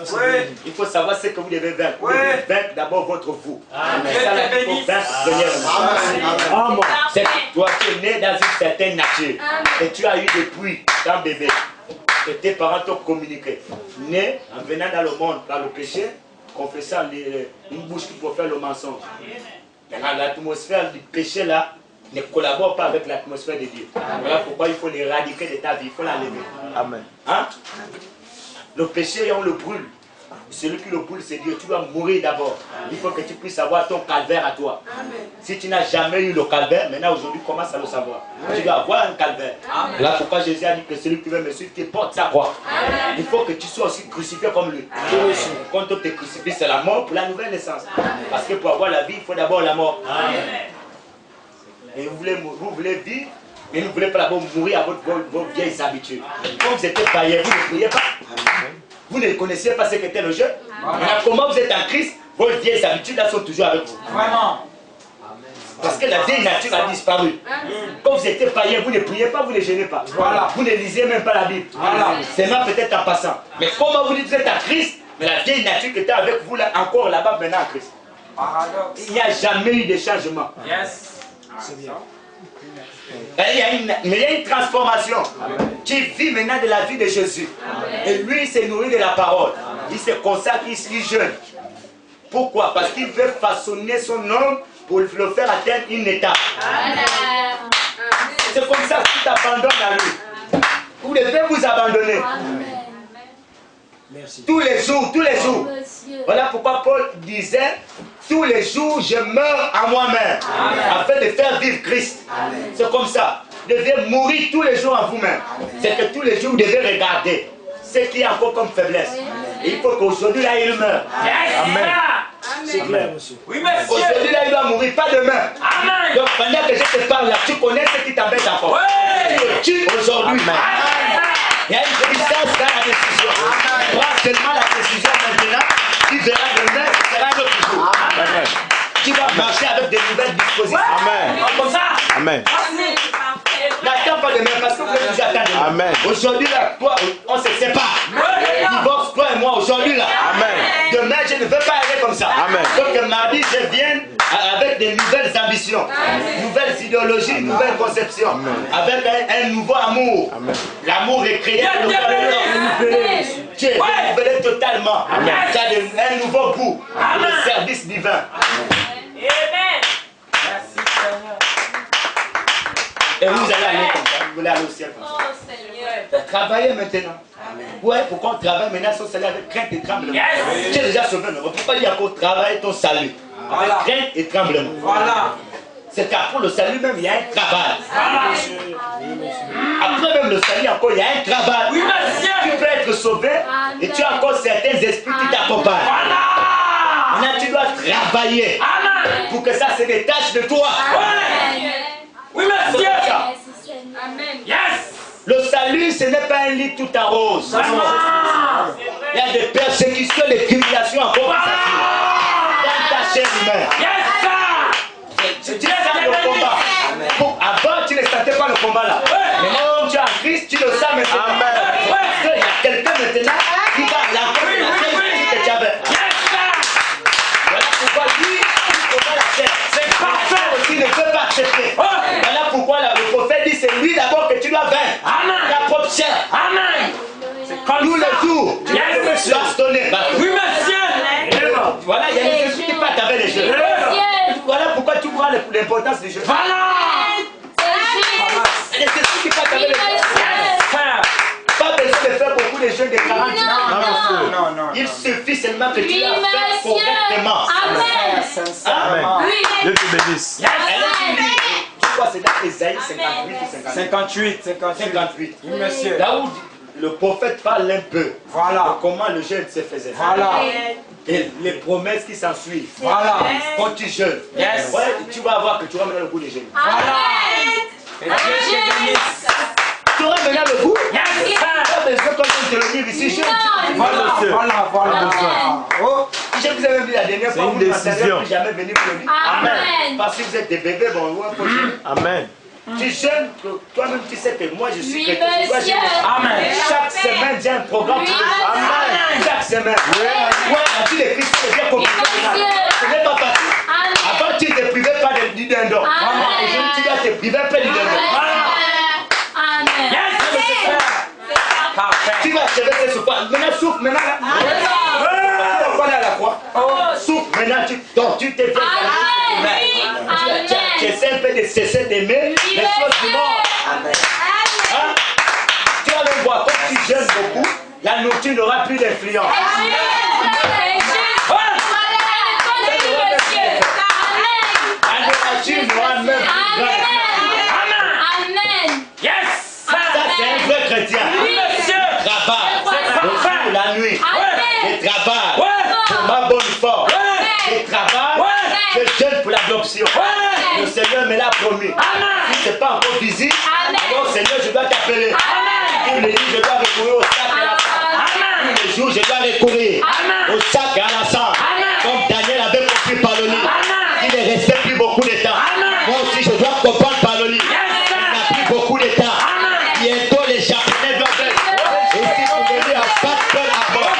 [SPEAKER 1] Il faut savoir ce que vous devez vaincre. Vous devez vaincre d'abord votre vous. C'est ça là qu'il faut vaincre. C'est toi qui es né dans une certaine nature. Et tu as eu depuis ton bébé. Et tes parents t'ont communiqué. Né en venant dans le monde par le péché, confessant une bouche qui peut faire le mensonge. Maintenant, l'atmosphère du péché là ne collabore pas avec l'atmosphère de Dieu. Voilà pourquoi il faut l'éradiquer de ta vie, il faut l'enlever. Amen. Hein? Le péché, on le brûle. Celui qui le brûle, c'est Dieu. Tu dois mourir d'abord. Il faut que tu puisses avoir ton calvaire à toi. Si tu n'as jamais eu le calvaire, maintenant aujourd'hui, commence à le savoir. Tu dois avoir un calvaire. Là, pourquoi Jésus a dit que celui qui veut me suivre, qui porte sa croix. Il faut que tu sois aussi crucifié comme lui. Quand on te crucifie, c'est la mort pour la nouvelle naissance. Parce que pour avoir la vie, il faut d'abord la mort. Et vous voulez vivre, mais vous ne voulez pas d'abord mourir à vos vieilles habitudes. Quand vous étiez païen, vous ne priez pas. Vous ne connaissiez pas ce qu'était le jeu. Maintenant, comment vous êtes en Christ, vos vieilles habitudes là sont toujours avec vous. Vraiment. Parce que la vieille nature a disparu. Quand vous étiez païen, vous ne priez pas, vous ne jeûnez pas. Voilà. Vous ne lisez même pas la Bible. Voilà. C'est même peut-être en passant. Mais comment vous dites que vous êtes en Christ, mais la vieille nature qui était avec vous là, encore là-bas maintenant en Christ. Il n'y a jamais eu de changement. Yes. C'est bien. Mais il y a une transformation. Tu vis maintenant de la vie de Jésus. Et lui, il s'est nourri de la parole. Il se consacre, il jeûne. Pourquoi? Parce qu'il veut façonner son homme pour le faire atteindre une étape. C'est comme ça que tu t'abandonnes à lui. Vous devez vous abandonner. Merci. Tous les jours, tous les jours. Voilà pourquoi Paul disait, tous les jours je meurs à moi-même afin de faire vivre Christ. C'est comme ça. Vous devez mourir tous les jours en vous-même. C'est que tous les jours vous devez regarder ce qui est encore comme faiblesse. Et il faut qu'aujourd'hui là il meurt. Amen. C'est clair, monsieur. Oui, monsieur. Aujourd'hui là il doit mourir, pas demain. Amen. Donc pendant que je te parle là, tu connais ce qui t'embête encore. Tu tues aujourd'hui. Il y a une puissance dans la décision. Prends seulement la décision maintenant. Tu verras demain, ce sera un autre jour. Tu vas marcher avec de nouvelles dispositions. Amen. Comme ça. Amen. pas demain parce que vous êtes déjà attendre demain.
[SPEAKER 4] Amen.
[SPEAKER 1] Aujourd'hui, là, toi, on se sépare. Divorce, toi et moi, aujourd'hui, là.
[SPEAKER 4] Amen.
[SPEAKER 1] Demain, je ne veux pas aller comme ça.
[SPEAKER 4] Amen.
[SPEAKER 1] Donc, mardi, je viens avec de nouvelles ambitions, nouvelles idéologies, nouvelles conceptions, avec un nouveau amour. L'amour est créé pour tu es renouvelé totalement. Tu as un nouveau goût pour le service divin.
[SPEAKER 3] Amen. Merci Seigneur.
[SPEAKER 1] Et vous allez aller comme ça, vous allez aller au ciel comme ça.
[SPEAKER 2] Oh Seigneur.
[SPEAKER 1] Travaillez maintenant. Ouais, pourquoi on travaille maintenant son salut avec crainte et tremblement? Tu es déjà sauvé, non? Pourquoi il y a encore travailler ton salut avec crainte et tremblement?
[SPEAKER 3] Voilà.
[SPEAKER 1] C'est car pour le salut même, il y a un travail. Après même le salut, encore, il y a un travail.
[SPEAKER 3] Oui, monsieur.
[SPEAKER 1] Tu peux être sauvé et tu as encore certains esprits qui t'accompagnent.
[SPEAKER 3] Voilà.
[SPEAKER 1] Maintenant, tu dois travailler
[SPEAKER 3] Amen.
[SPEAKER 1] pour que ça se détache de toi.
[SPEAKER 3] Oui, monsieur.
[SPEAKER 2] Amen.
[SPEAKER 3] Yes.
[SPEAKER 1] Le salut, ce n'est pas un lit tout en rose.
[SPEAKER 3] Vraiment.
[SPEAKER 1] Il y a des persécutions, des tribulations encore. Dans ta chair humaine.
[SPEAKER 3] Yes,
[SPEAKER 1] Tu sens le combat. Avant, tu ne sentais pas le combat là. Maintenant, tu es en Christ, tu le sens maintenant. Parce qu'il y a quelqu'un maintenant qui va l'enlever la chair que tu avais. Voilà pourquoi lui, il combat la chair.
[SPEAKER 3] C'est parfait.
[SPEAKER 1] Qui ne peut pas accepter. Voilà pourquoi le prophète dit c'est lui d'abord que tu dois vaincre.
[SPEAKER 3] Amen.
[SPEAKER 1] Ta propre chair.
[SPEAKER 3] Amen. C'est comme
[SPEAKER 1] Tous
[SPEAKER 3] ça.
[SPEAKER 1] les jours, tu
[SPEAKER 3] Yes,
[SPEAKER 1] dois se donner.
[SPEAKER 3] Oui, monsieur.
[SPEAKER 1] Voilà, il y a des esprits qui partent avec les jeux. Voilà pourquoi tu vois l'importance des jeux.
[SPEAKER 3] Voilà.
[SPEAKER 1] Il y a des esprits qui partent avec les jeux. Pas besoin de faire beaucoup de jeux de 40 ans.
[SPEAKER 3] Non.
[SPEAKER 1] Il suffit seulement que tu les fasses correctement.
[SPEAKER 2] Amen.
[SPEAKER 4] Dieu te bénisse.
[SPEAKER 1] Tu vois, c'est dans Ésaïe 58 ou 59.
[SPEAKER 3] 58. Oui, monsieur.
[SPEAKER 1] Là où le prophète parle un peu de
[SPEAKER 3] Voilà.
[SPEAKER 1] comment le jeûne se faisait.
[SPEAKER 3] Voilà.
[SPEAKER 1] Et les promesses qui s'en suivent.
[SPEAKER 3] Voilà.
[SPEAKER 1] Quand tu jeûnes,
[SPEAKER 3] Yes.
[SPEAKER 1] ouais, tu vas voir que tu vas maintenant le goût de jeûne.
[SPEAKER 3] Et Dieu te bénisse.
[SPEAKER 1] Tu auras maintenant le goût.
[SPEAKER 3] Yes,
[SPEAKER 1] Pas besoin comme on te le dit ici.
[SPEAKER 3] Voilà. Oh.
[SPEAKER 1] Je vous avais dit la dernière fois,
[SPEAKER 4] une
[SPEAKER 1] vous ne m'entendez
[SPEAKER 4] décision.
[SPEAKER 1] plus jamais venir pour le dire.
[SPEAKER 2] Amen.
[SPEAKER 1] Parce que vous êtes des bébés, bon, ouais, faut jeûner.
[SPEAKER 4] Amen.
[SPEAKER 1] Tu jeûnes, toi-même tu sais que moi je suis
[SPEAKER 2] Oui,
[SPEAKER 1] chrétien, tu dois
[SPEAKER 2] monsieur.
[SPEAKER 1] jeûner.
[SPEAKER 3] Amen.
[SPEAKER 1] Chaque semaine, j'ai un programme pour
[SPEAKER 2] Oui,
[SPEAKER 1] les Amen. Chaque semaine. Ouais, à dire les Christ, c'est bien compliqué.
[SPEAKER 2] Oui, monsieur.
[SPEAKER 1] Ce n'est pas facile. Avant, tu ne te privais pas du dindon.
[SPEAKER 2] Amen.
[SPEAKER 1] Aujourd'hui, tu dois te priver un peu du dindon.
[SPEAKER 2] Amen.
[SPEAKER 3] Yes. Parfait.
[SPEAKER 1] Tu vas achever ce soir. Maintenant, souffle, maintenant. Là. Tu vas pas aller à la croix. Souffle, maintenant, tu te fais. Tu essaies un peu de cesser d'aimer les choses du monde. Hein? Tu vas même voir, quand tu jeûnes beaucoup, la nourriture n'aura plus d'influence. La nourriture n'aura même plus d'influence.
[SPEAKER 3] Yes.
[SPEAKER 1] Ça, c'est un vrai chrétien.
[SPEAKER 3] Oui, monsieur.
[SPEAKER 1] Travail, le jour, la nuit. Je travaille pour ma bonne forme. Je travaille, je jeûne pour l'adoption. Le Seigneur me l'a promis. Si ce n'est pas encore visible, alors Seigneur, je dois t'appeler. Tous les jours, je dois recourir au sac et à la sang. Tous les jours, je dois recourir au sac et à la sang. Comme Daniel avait compris par le lit. Il ne restait plus beaucoup de temps. Moi aussi, je dois comprendre par le lit. Il n'a plus beaucoup de temps. Bientôt, les Japonais doivent être. Et si vous venez à pas de peur à bord,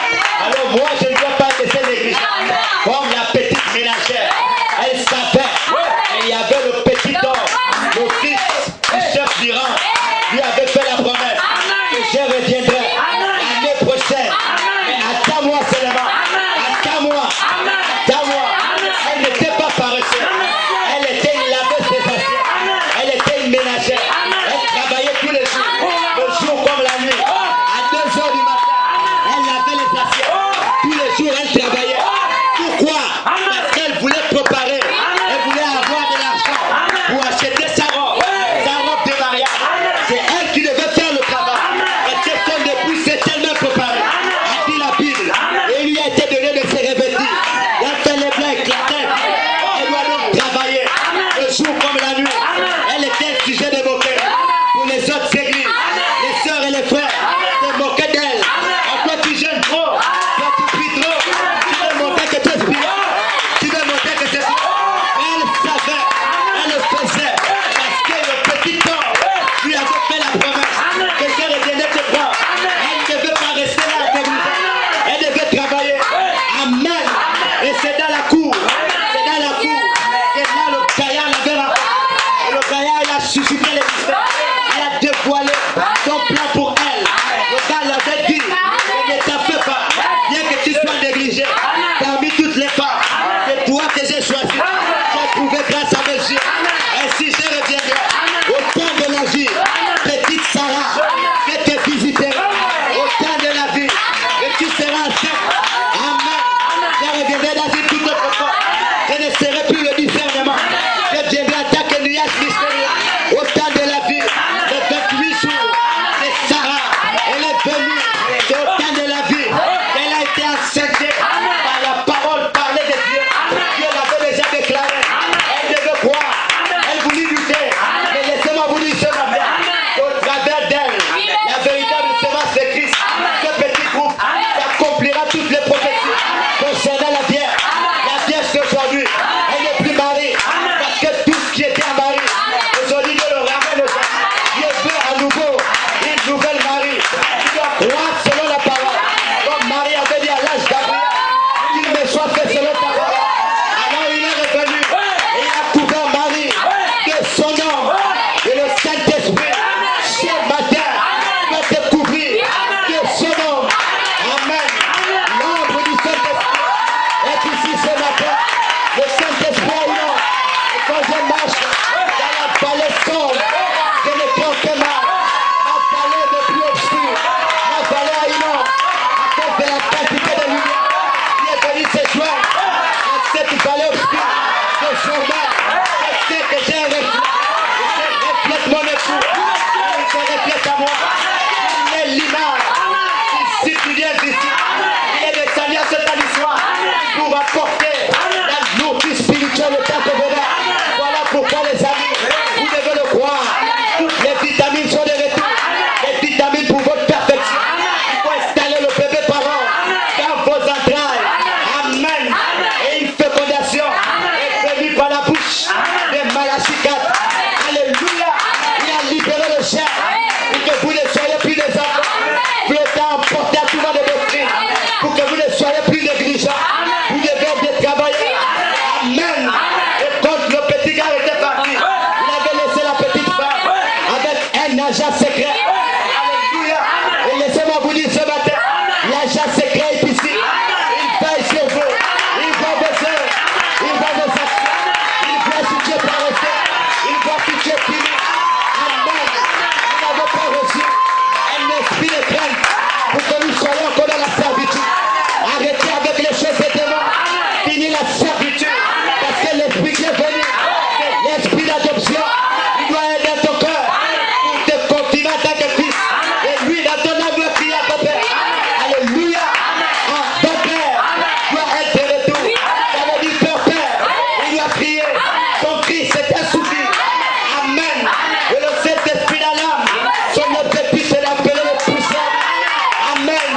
[SPEAKER 1] alors moi, je ne dois pas laisser l'église. Comme la petite ménagère. Elle savait. Et il y avait le petit homme, le fils du chef d'Iran. Lui avait fait la promesse que je reviendrai. rejoindre dans cette vallée obscure de journal. Je sais que j'ai un reflet. Je reflète mon époux. Il se reflète à moi. Il est l'image. Si tu viens d'ici, il est descendu à ce temps du soir pour apporter la nourriture spirituelle au temps que voilà. Voilà pourquoi les amis, vous devez le croire. Toutes les vitamines sont de retour. Les vitamines pour votre perfection. Il faut installer le bébé parent dans vos entrailles. Amen. Et une fécondation est prévue par la bouche de Malachie 4. Alléluia. Il a libéré le chien pour que vous ne soyez plus des enfants flottant, emportés à tout va de doctrine, pour que vous ne soyez plus négligents. Vous devez être des travailleurs. Amen. Et quand le petit gars était parti, il avait laissé la petite femme avec un agent secret. Alléluia. Et laissez-moi vous dire ce matin, l'agent secret est ici. Il veille sur vous. Il voit vos œuvres. Il voit vos actions. Il voit si tu es paresseux. Il voit si tu es timide. Amen. Nous n'avons pas reçu un esprit de crainte pour que nous soyons encore dans la servitude. Arrêtez avec les choses des démons. Finis la servitude. Parce que l'esprit qui est venu, c'est l'esprit d'adoption. Il doit être dans ton cœur pour te continuer en tant que fils. Et lui, dans ton âme, doit crier à ton père. Alléluia. Ton père doit être de retour. Ça veut dire ton père. Il doit crier. Son cri, c'est un soupir. Amen. Et le Saint-Esprit dans l'âme, son objectif, c'est d'appeler le poussière. Amen.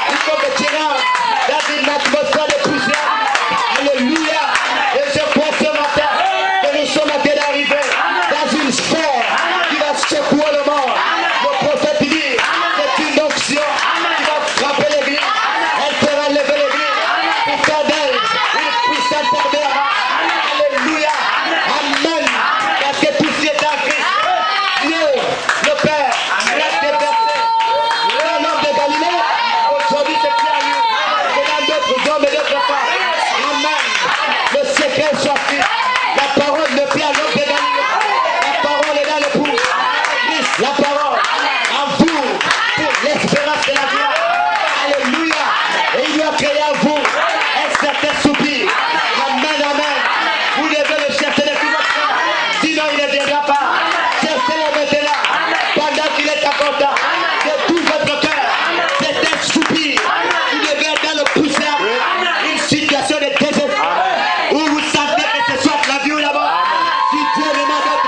[SPEAKER 1] Il faut que tu rentres dans une atmosphère de poussière. Alléluia. Et je crois ce matin que nous sommes en train d'arriver dans une sphère qui va secouer le monde. Le prophète dit, c'est une onction qui va frapper l'église. Elle fera lever l'église pour faire d'elle une puissante armée. Alléluia. Amen. Parce que tout ce qui est en Christ, Dieu, le Père, l'a déversé. L'homme de Galilée, aujourd'hui c'est qui a eu. C'est dans d'autres hommes et d'autres femmes. Amen. Le secret est sorti. La parole ne plaît à l'homme de Galilée. La parole est dans le pouls. Christ, la parole, en vous, pour l'espérance de la gloire. Alléluia. Et il doit créer en vous un certain soupir. Amen, amen. Vous devez le chercher de tout votre cœur. Sinon il ne viendra pas. Cherchez-le maintenant. Pendant qu'il est encore temps. De tout votre cœur. C'est un soupir. Vous devez être dans le poussière. Une situation de désespoir. Où vous sentez que ce soit la vie ou la mort. Si Dieu ne m'adopte,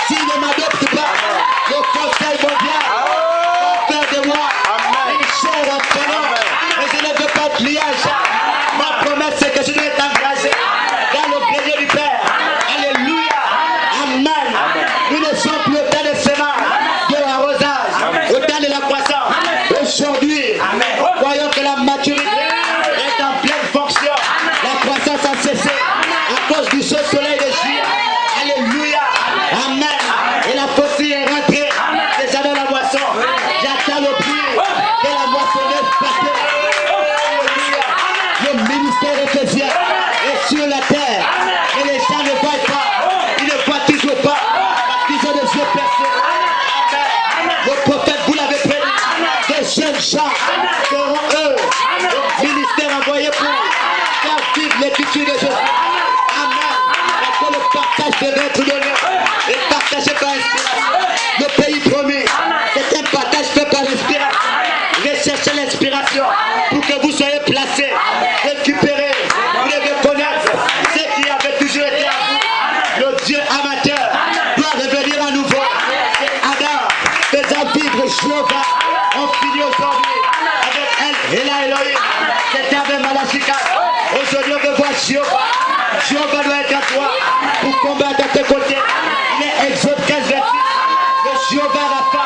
[SPEAKER 1] s'il ne m'adopte pas, le conseil mondial va faire de moi une chair en prenant. Mais je ne veux pas être lié à ça. Ma promesse c'est que je dois être engagé dans le grenier du Père. Alléluia. Amen. Nous ne sommes plus au temps de semences, de l'arrosage, au temps de la croissance. Aujourd'hui, voyons que la maturité est en pleine fonction. La croissance a cessé à cause du soleil de juillet. Alléluia. Amen. Et la faucille est rentrée déjà dans la moisson. J'attends le bruit de la moissonneuse partir. Alléluia. Le ministère ecclésial est sur la terre. Et les gens ne voient pas. Ils ne voient toujours pas. Parce qu'ils ont des yeux percés. Amen. Le prophète, vous l'avez prédit. Des jeunes gens seront eux. Le ministère envoyé pour faire vivre l'écriture de Jésus. Amen. Parce que le partage devrait être donné. Et partagé par inspiration. Le pays promis, c'est un partage fait par inspiration. Recherchez l'inspiration pour que vous soyez placés, récupérés. Vous devez connaître ce qui avait toujours été à vous. Le Dieu amateur doit revenir à nouveau. C'est Adam faisant vivre Jéhovah. On finit aujourd'hui avec elle et la Elohim. C'était avec Malachie 4. Aujourd'hui on veut voir Jéhovah. Jéhovah doit être à toi pour combattre à tes côtés. Il est Exode 15, 26. Le Jéhovah Rapha,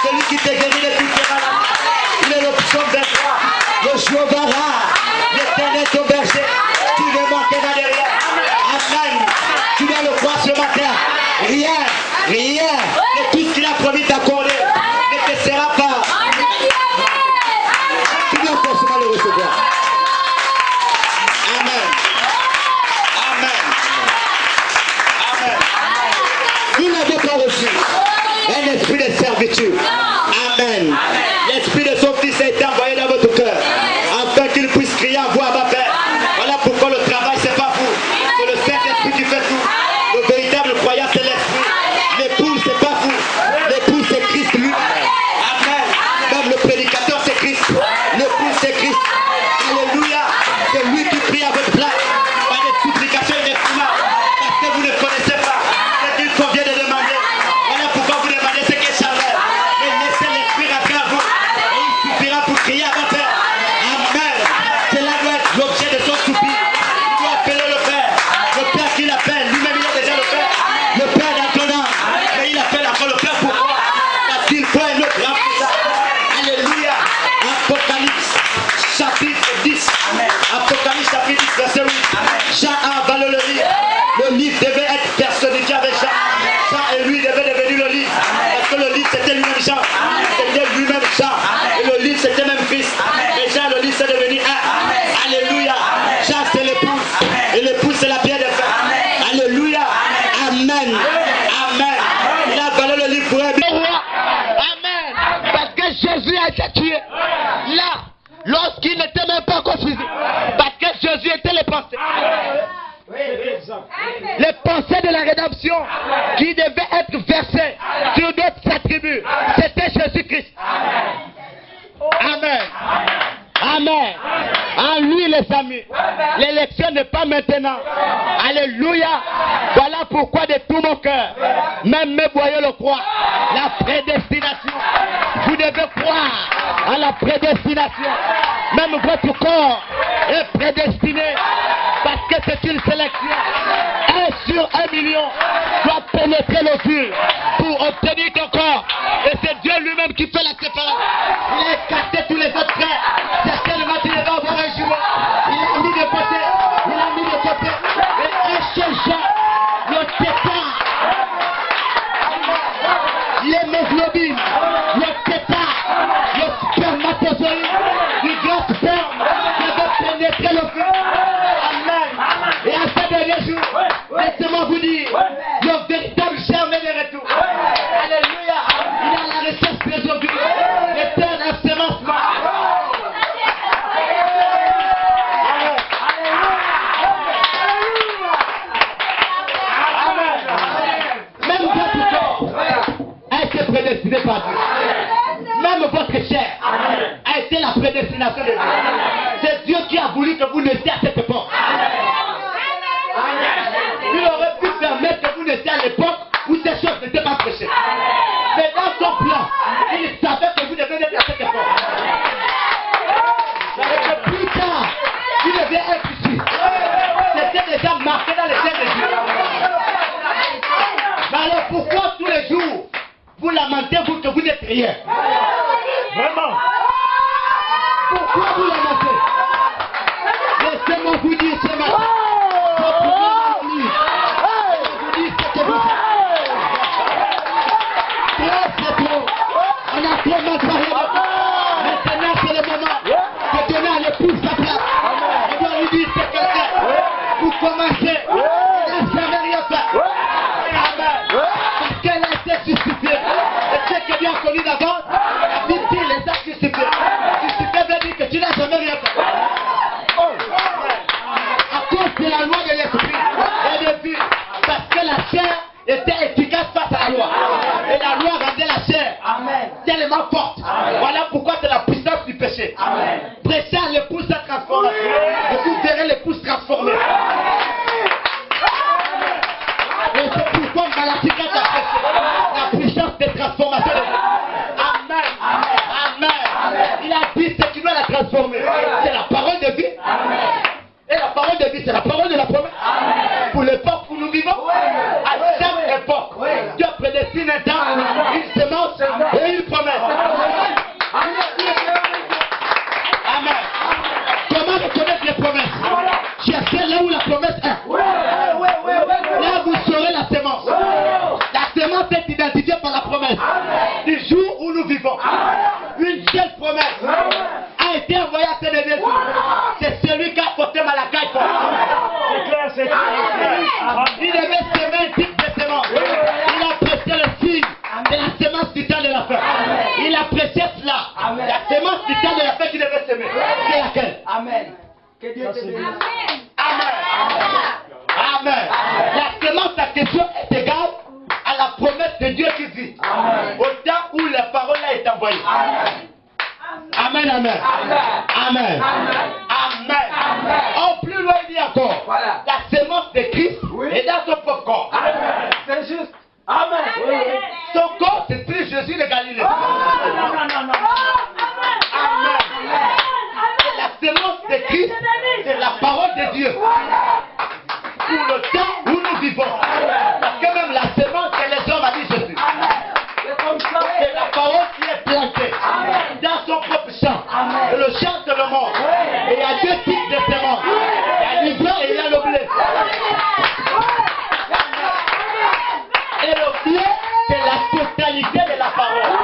[SPEAKER 1] celui qui t'est guéri de toutes tes maladies. Il est le psaume 23. Le Jéhovah Ra, l'éternel ton berger. Tu ne manqueras de rien. Amen. Tu dois le croire ce matin. Rien de tout ce qu'il a promis d'accorder ne te sera pas. Tu dois forcément le recevoir. Amen. Amen. Amen.
[SPEAKER 4] laisser tuer. Là, lorsqu'il n'était même pas encore fusil. Parce que Jésus était les pensées. Les pensées de la rédemption qui devaient être versées sur d'autres attributs. C'était Jésus-Christ. Amen. Amen. En lui, les amis, l'élection n'est pas maintenant. Alléluia. Voilà pourquoi de tout mon cœur, même mes boyaux le croient, la prédestination. Vous devez croire à la prédestination. Même votre corps est prédestiné parce que c'est une sélection. 1 sur 1 million doit pénétrer le fil pour obtenir ton corps. Et c'est Dieu lui-même qui fait la séparation. Il a écarté tous les autres frères. Certainement, il va avoir un jumeau. Il a mis de côté. Il a mis de côté. Et un seul genre, le tétard, l'hémoglobine, le tétard, le spermatozoïde, du grand sperme qui va pénétrer le feu. Amen. Et à ce dernier jour, laissez-moi vous dire, le véritable germe est de retour. Alléluia. Il a la recherche des ovules. L'éternel ensemencement. Même votre corps a été prédestiné par Dieu. Même votre chair a été la prédestination de Dieu. C'est Dieu qui a voulu que vous naissiez à cette époque. Il aurait pu permettre que vous naissiez à l'époque où ces choses n'étaient pas prêchées. Mais dans son plan, il savait que vous devez naître à cette époque. Et que plus tard, vous devez être ici. C'était déjà marqué dans les terres de Dieu. Mais alors pourquoi tous les jours vous lamentez vous que vous n'êtes rien? Vraiment? Pourquoi vous lamentez? Laissez-moi vous dire ce matin. Votre vie, vous dites ce que vous faites. Trop, c'est trop. On a trop mal parlé. Maintenant, c'est le moment de donner à l'épouse sa place. On doit lui dire ce qu'elle fait. Vous commencez. Elle n'a jamais rien fait. Amen. Parce qu'elle a été justifiée. Et ce que Dieu a connu d'avance, la Bible dit les a justifiés. Justifié veut dire que tu n'as jamais rien fait. À cause de la loi de l'esprit et de Dieu. Parce que la chair était efficace face à la loi. Et la loi rendait la chair tellement forte. Voilà pourquoi c'est la puissance du péché. Prêchez à l'épouse sa transformation. Et vous verrez l'épouse transformée. Et c'est pourquoi Malachi 4 a prêché la puissance de transformation de Dieu. Amen. Amen. Il a dit ce qui doit la transformer. C'est la parole de vie. Et la parole de vie, c'est la parole de la promesse. Pour l'époque où nous vivons, à chaque époque, Dieu prédestine un temps, une semence et une promesse. Amen. Comment reconnaître les promesses? Cherchez là où la promesse est. Là vous saurez la semence. La semence est identifiée par la promesse. Du jour où nous vivons, une seule promesse a été envoyée à ce dernier jour. C'est celui qui a porté Malachi. C'est clair, c'est clair. Il devait semer un type de semence. Il a prêché le signe de la semence du temps de la fin. Il a prêché cela. La semence du temps de la fin qu'il devait semer. C'est laquelle? Amen. Que Dieu te bénisse. Amen. Amen. La semence en question est égale à la promesse de Dieu qui vit. Au temps où la parole a été envoyée. Amen, amen. Amen. Amen. En plus loin, il dit encore, la semence de Christ est dans son propre corps. C'est juste. Amen. Son corps, c'est plus Jésus de Galilée. Non. Amen. La semence de Christ, c'est la parole de Dieu. Pour le temps où nous vivons. Parce que même la semence que les hommes a dit Jésus. C'est la parole qui est plantée dans son propre champ. Et le champ c'est le monde. Et il y a deux types de semences. Il y a l'ivraie et il y a le blé. Et le blé, c'est la totalité de la parole.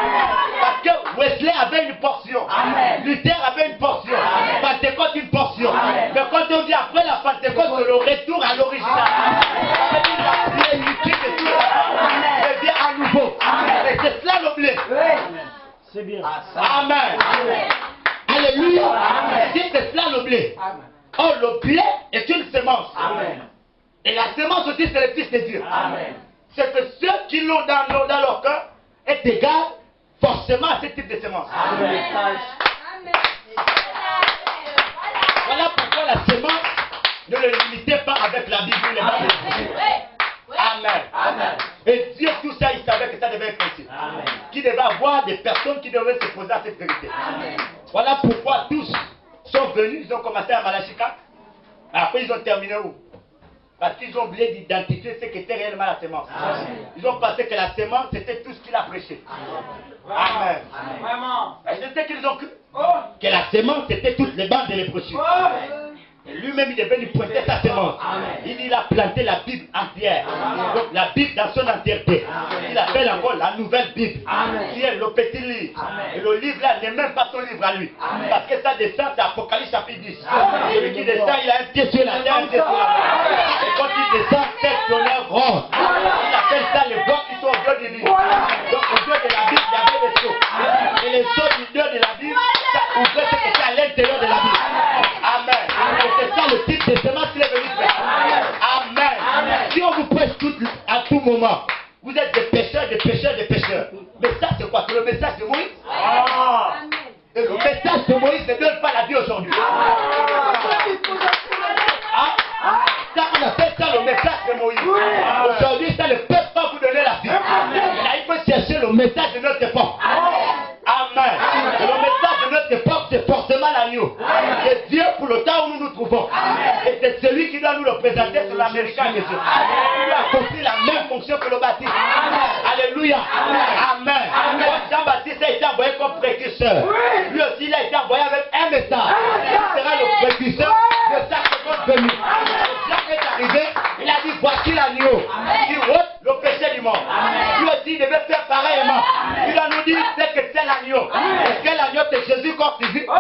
[SPEAKER 4] Parce que Wesley avait une portion. Luther avait une portion. Pentecôte une portion. Mais quand on dit après la Pentecôte, c'est le retour à l'original. C'est-à-dire la plénitude de tout. Revient à nouveau. Et c'est cela le blé. C'est bien. Amen. Alléluia. C'est cela le blé. Or, le blé est une semence. Et la semence aussi, c'est le Fils de Dieu. C'est que ceux qui l'ont dans leur cœur est égal forcément à ce type de semence. Voilà pourquoi la semence, ne le limitez pas avec la Bible. Amen. Et Dieu, tout ça, il savait que ça devait être ainsi. Qu'il devait avoir des personnes qui devaient se poser à cette vérité. Voilà pourquoi tous sont venus, ils ont commencé à Malachie 4. Après, ils ont terminé où? Parce qu'ils ont oublié d'identifier ce qu'était réellement la semence. Ils ont pensé que la semence, c'était tout ce qu'il a prêché. Amen. Et c'est ce qu'ils ont cru. Que la semence, c'était toutes les bandes de léprosés. Et lui-même, il est venu pointer sa semence. Il a planté la Bible entière. Donc la Bible dans son entièreté. Il appelle encore la nouvelle Bible. Qui est le petit livre. Et le livre là n'est même pas son livre à lui. Parce que ça descend, c'est Apocalypse chapitre 10. Celui qui descend, il a un pied sur la terre, un pied sur la terre. Et quand il descend, c'est tonnerre rose. Il appelle ça les blocs qui sont au dos du livre. Donc au dos de la Bible, il y avait des sceaux. Et les sceaux du dos de la Bible, ça ouvrait ce qui était à l'intérieur de la Bible. Amen. C'est ça le type de semence qu'il est venu faire. Amen. Si on vous prêche à tout moment, vous êtes des pécheurs. Mais ça, c'est quoi? C'est le message de Moïse. Et le message de Moïse ne donne pas la vie aujourd'hui. Ça, on appelle ça le message de Moïse. Aujourd'hui, ça ne peut pas vous donner la vie. Là, il faut chercher le message de notre époque. Amen. Et le message de notre époque, c'est forcément l'agneau. C'est Dieu pour le temps où nous nous trouvons. Et c'est celui qui doit nous le présenter sur l'américain Jésus. Il a accompli la même fonction que le baptiste. Alléluia. Amen. Jean-Baptiste a été envoyé comme précurseur. Lui aussi, il a été envoyé avec un message. Il sera le précurseur de sa seconde venue. Jean est arrivé, il a dit voici l'agneau qui ôte le péché du monde. Lui aussi, il devait faire pareillement. Il a nous dit c'est que c'est l'agneau. Est-ce que l'agneau c'est Jésus comme physique? Non.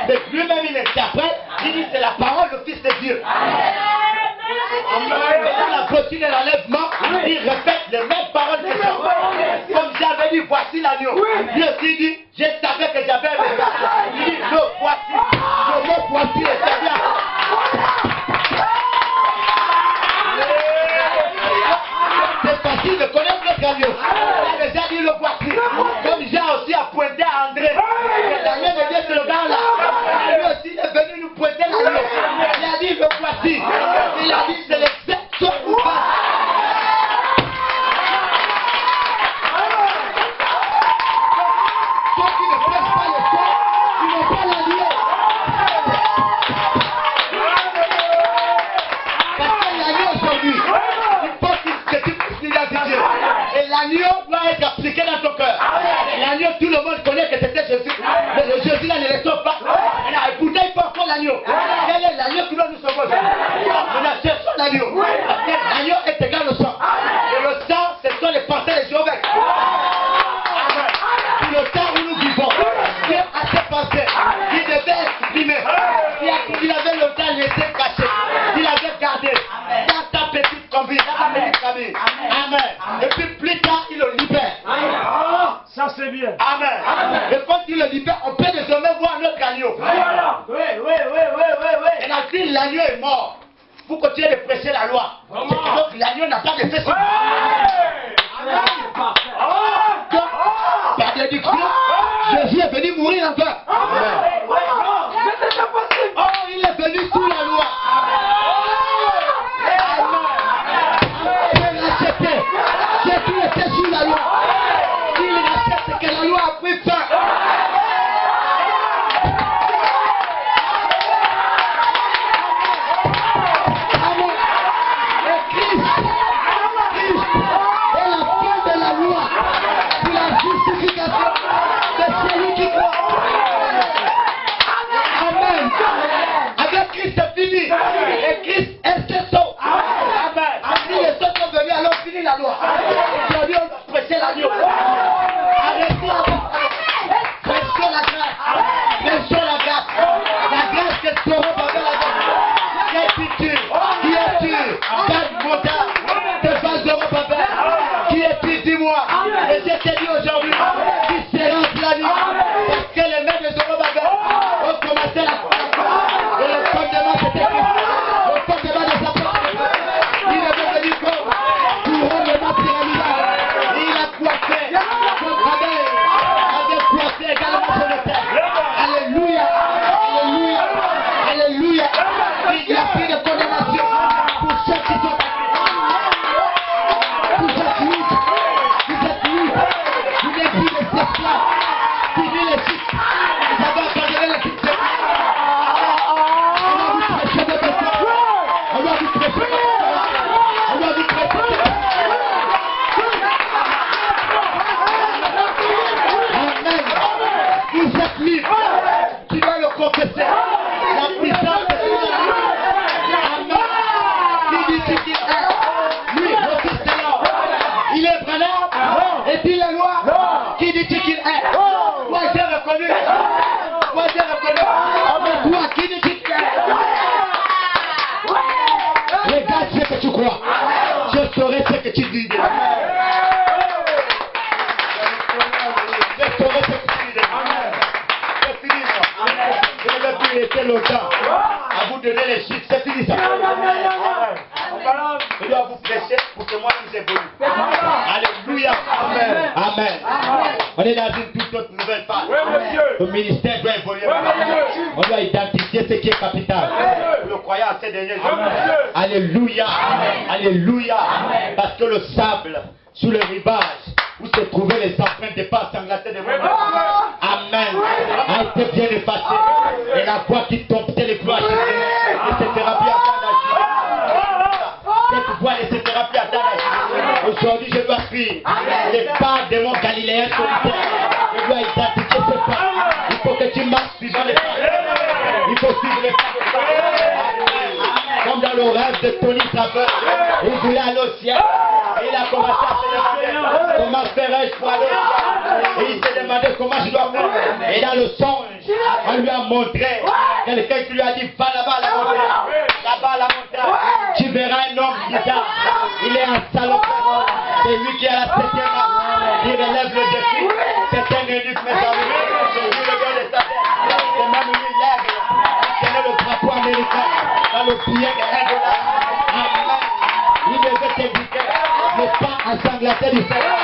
[SPEAKER 4] Mais lui-même il interprète, il dit c'est la parole du Fils de Dieu. Et dans la doctrine et l'enlèvement, il répète les mêmes paroles que ça. Comme j'avais dit, voici l'agneau. Lui aussi dit, je savais que j'avais un message. Il dit, le voici. Le mot voici est très bien. C'est facile de connaître le agneau. Il a déjà dit le voici. Comme j'ai aussi à pointer à André. L'agneau de Dieu, c'est le gars là. Lui aussi, il est venu nous pointer l'agneau. Il a dit le voici. Il a dit c'est l'exception ou pas. Ceux qui ne prêchent pas le corps, ils n'ont pas l'agneau. Parce que l'agneau aujourd'hui, il faut que tu puisses l'identifier. Et l'agneau doit être appliqué dans ton cœur. L'agneau, tout le monde connaît que c'était Jésus. Mais le Jésus là ne le sauve pas. Et pourtant, il faut encore l'agneau. Quel est l'agneau qui doit nous sauver aujourd'hui? Nous cherchons l'agneau. Parce que l'agneau est égal au sang. Et le sang, ce sont les pensées des Jéhovah. Pour le temps où nous vivons, Dieu a ses pensées. Il devait exprimer. Il avait le temps laissé caché. Il avait gardé dans ta petite convie, dans ta petite famille. Amen. Et puis plus tard, il le libère.
[SPEAKER 3] Ça c'est bien.
[SPEAKER 4] Amen. Et quand il le libère, on peut désormais voir notre agneau.
[SPEAKER 3] Oui.
[SPEAKER 4] Et là, si l'agneau est mort, vous continuez de prêcher la loi. Donc l'agneau n'a pas de fait. Par déduction, Jésus est venu mourir encore. Oh, il est venu sous la loi. Il a accepté. Jésus était sous la loi. Il accepte que la loi a pris fin. La loi. Aujourd'hui, on doit prêcher l'agneau. Arrêtez. Prêchez la grâce. Prêchez la grâce. La grâce que tu auras dans la grâce. Qui es-tu? Qui es-tu? Garde mon âme. Te fasse de mon papa. Qui es-tu? Dis-moi. Et je te dis aujourd'hui, qui sera tu crois? Je saurai ce que tu dis. Je saurai ce que tu dis. C'est fini, moi. Je ne vais plus rester longtemps à vous donner les chiffres. C'est fini, ça. Je dois vous prêcher pour que moi je évolue. Alléluia. Amen. Amen. On est dans une toute autre nouvelle phase. Le ministère doit évoluer. On doit identifier ce qui est capital. Le croyant à ces derniers jours. Alléluia. Alléluia. Parce que le sable sous le rivage où se trouvaient les empreintes des pas sanglantés de mon Amen. A été bien effacé. Et la voix qui domptait les cloches ne se fera plus attendre d'agir. Cette voix ne se fera plus attendre d'agir. Aujourd'hui, je dois crier. Les pas de mon Galiléen solitaire. Je dois identifier ce pas. Il faut que tu marches suivant les pas. Il faut suivre les pas de ça. Comme dans le rêve de Tony Saveur. Il voulait aller au ciel. Et il a commencé à se demander comment ferais-je pour aller au ciel. Et il s'est demandé comment je dois faire. Et dans le songe, on lui a montré quelqu'un qui lui a dit va là-bas à la montagne. Là-bas à la montagne. Tu verras un homme bizarre. Il est un salopard. C'est lui qui est à la 7e art. Il relève le défi. C'est un eunuque, mes amis. C'est lui le gars de sa tête. C'est même lui l'aigle. C'est le drapeau américain. Dans le billet de $1. Amen. Il devait t'indiquer le pas ensanglanté du Seigneur.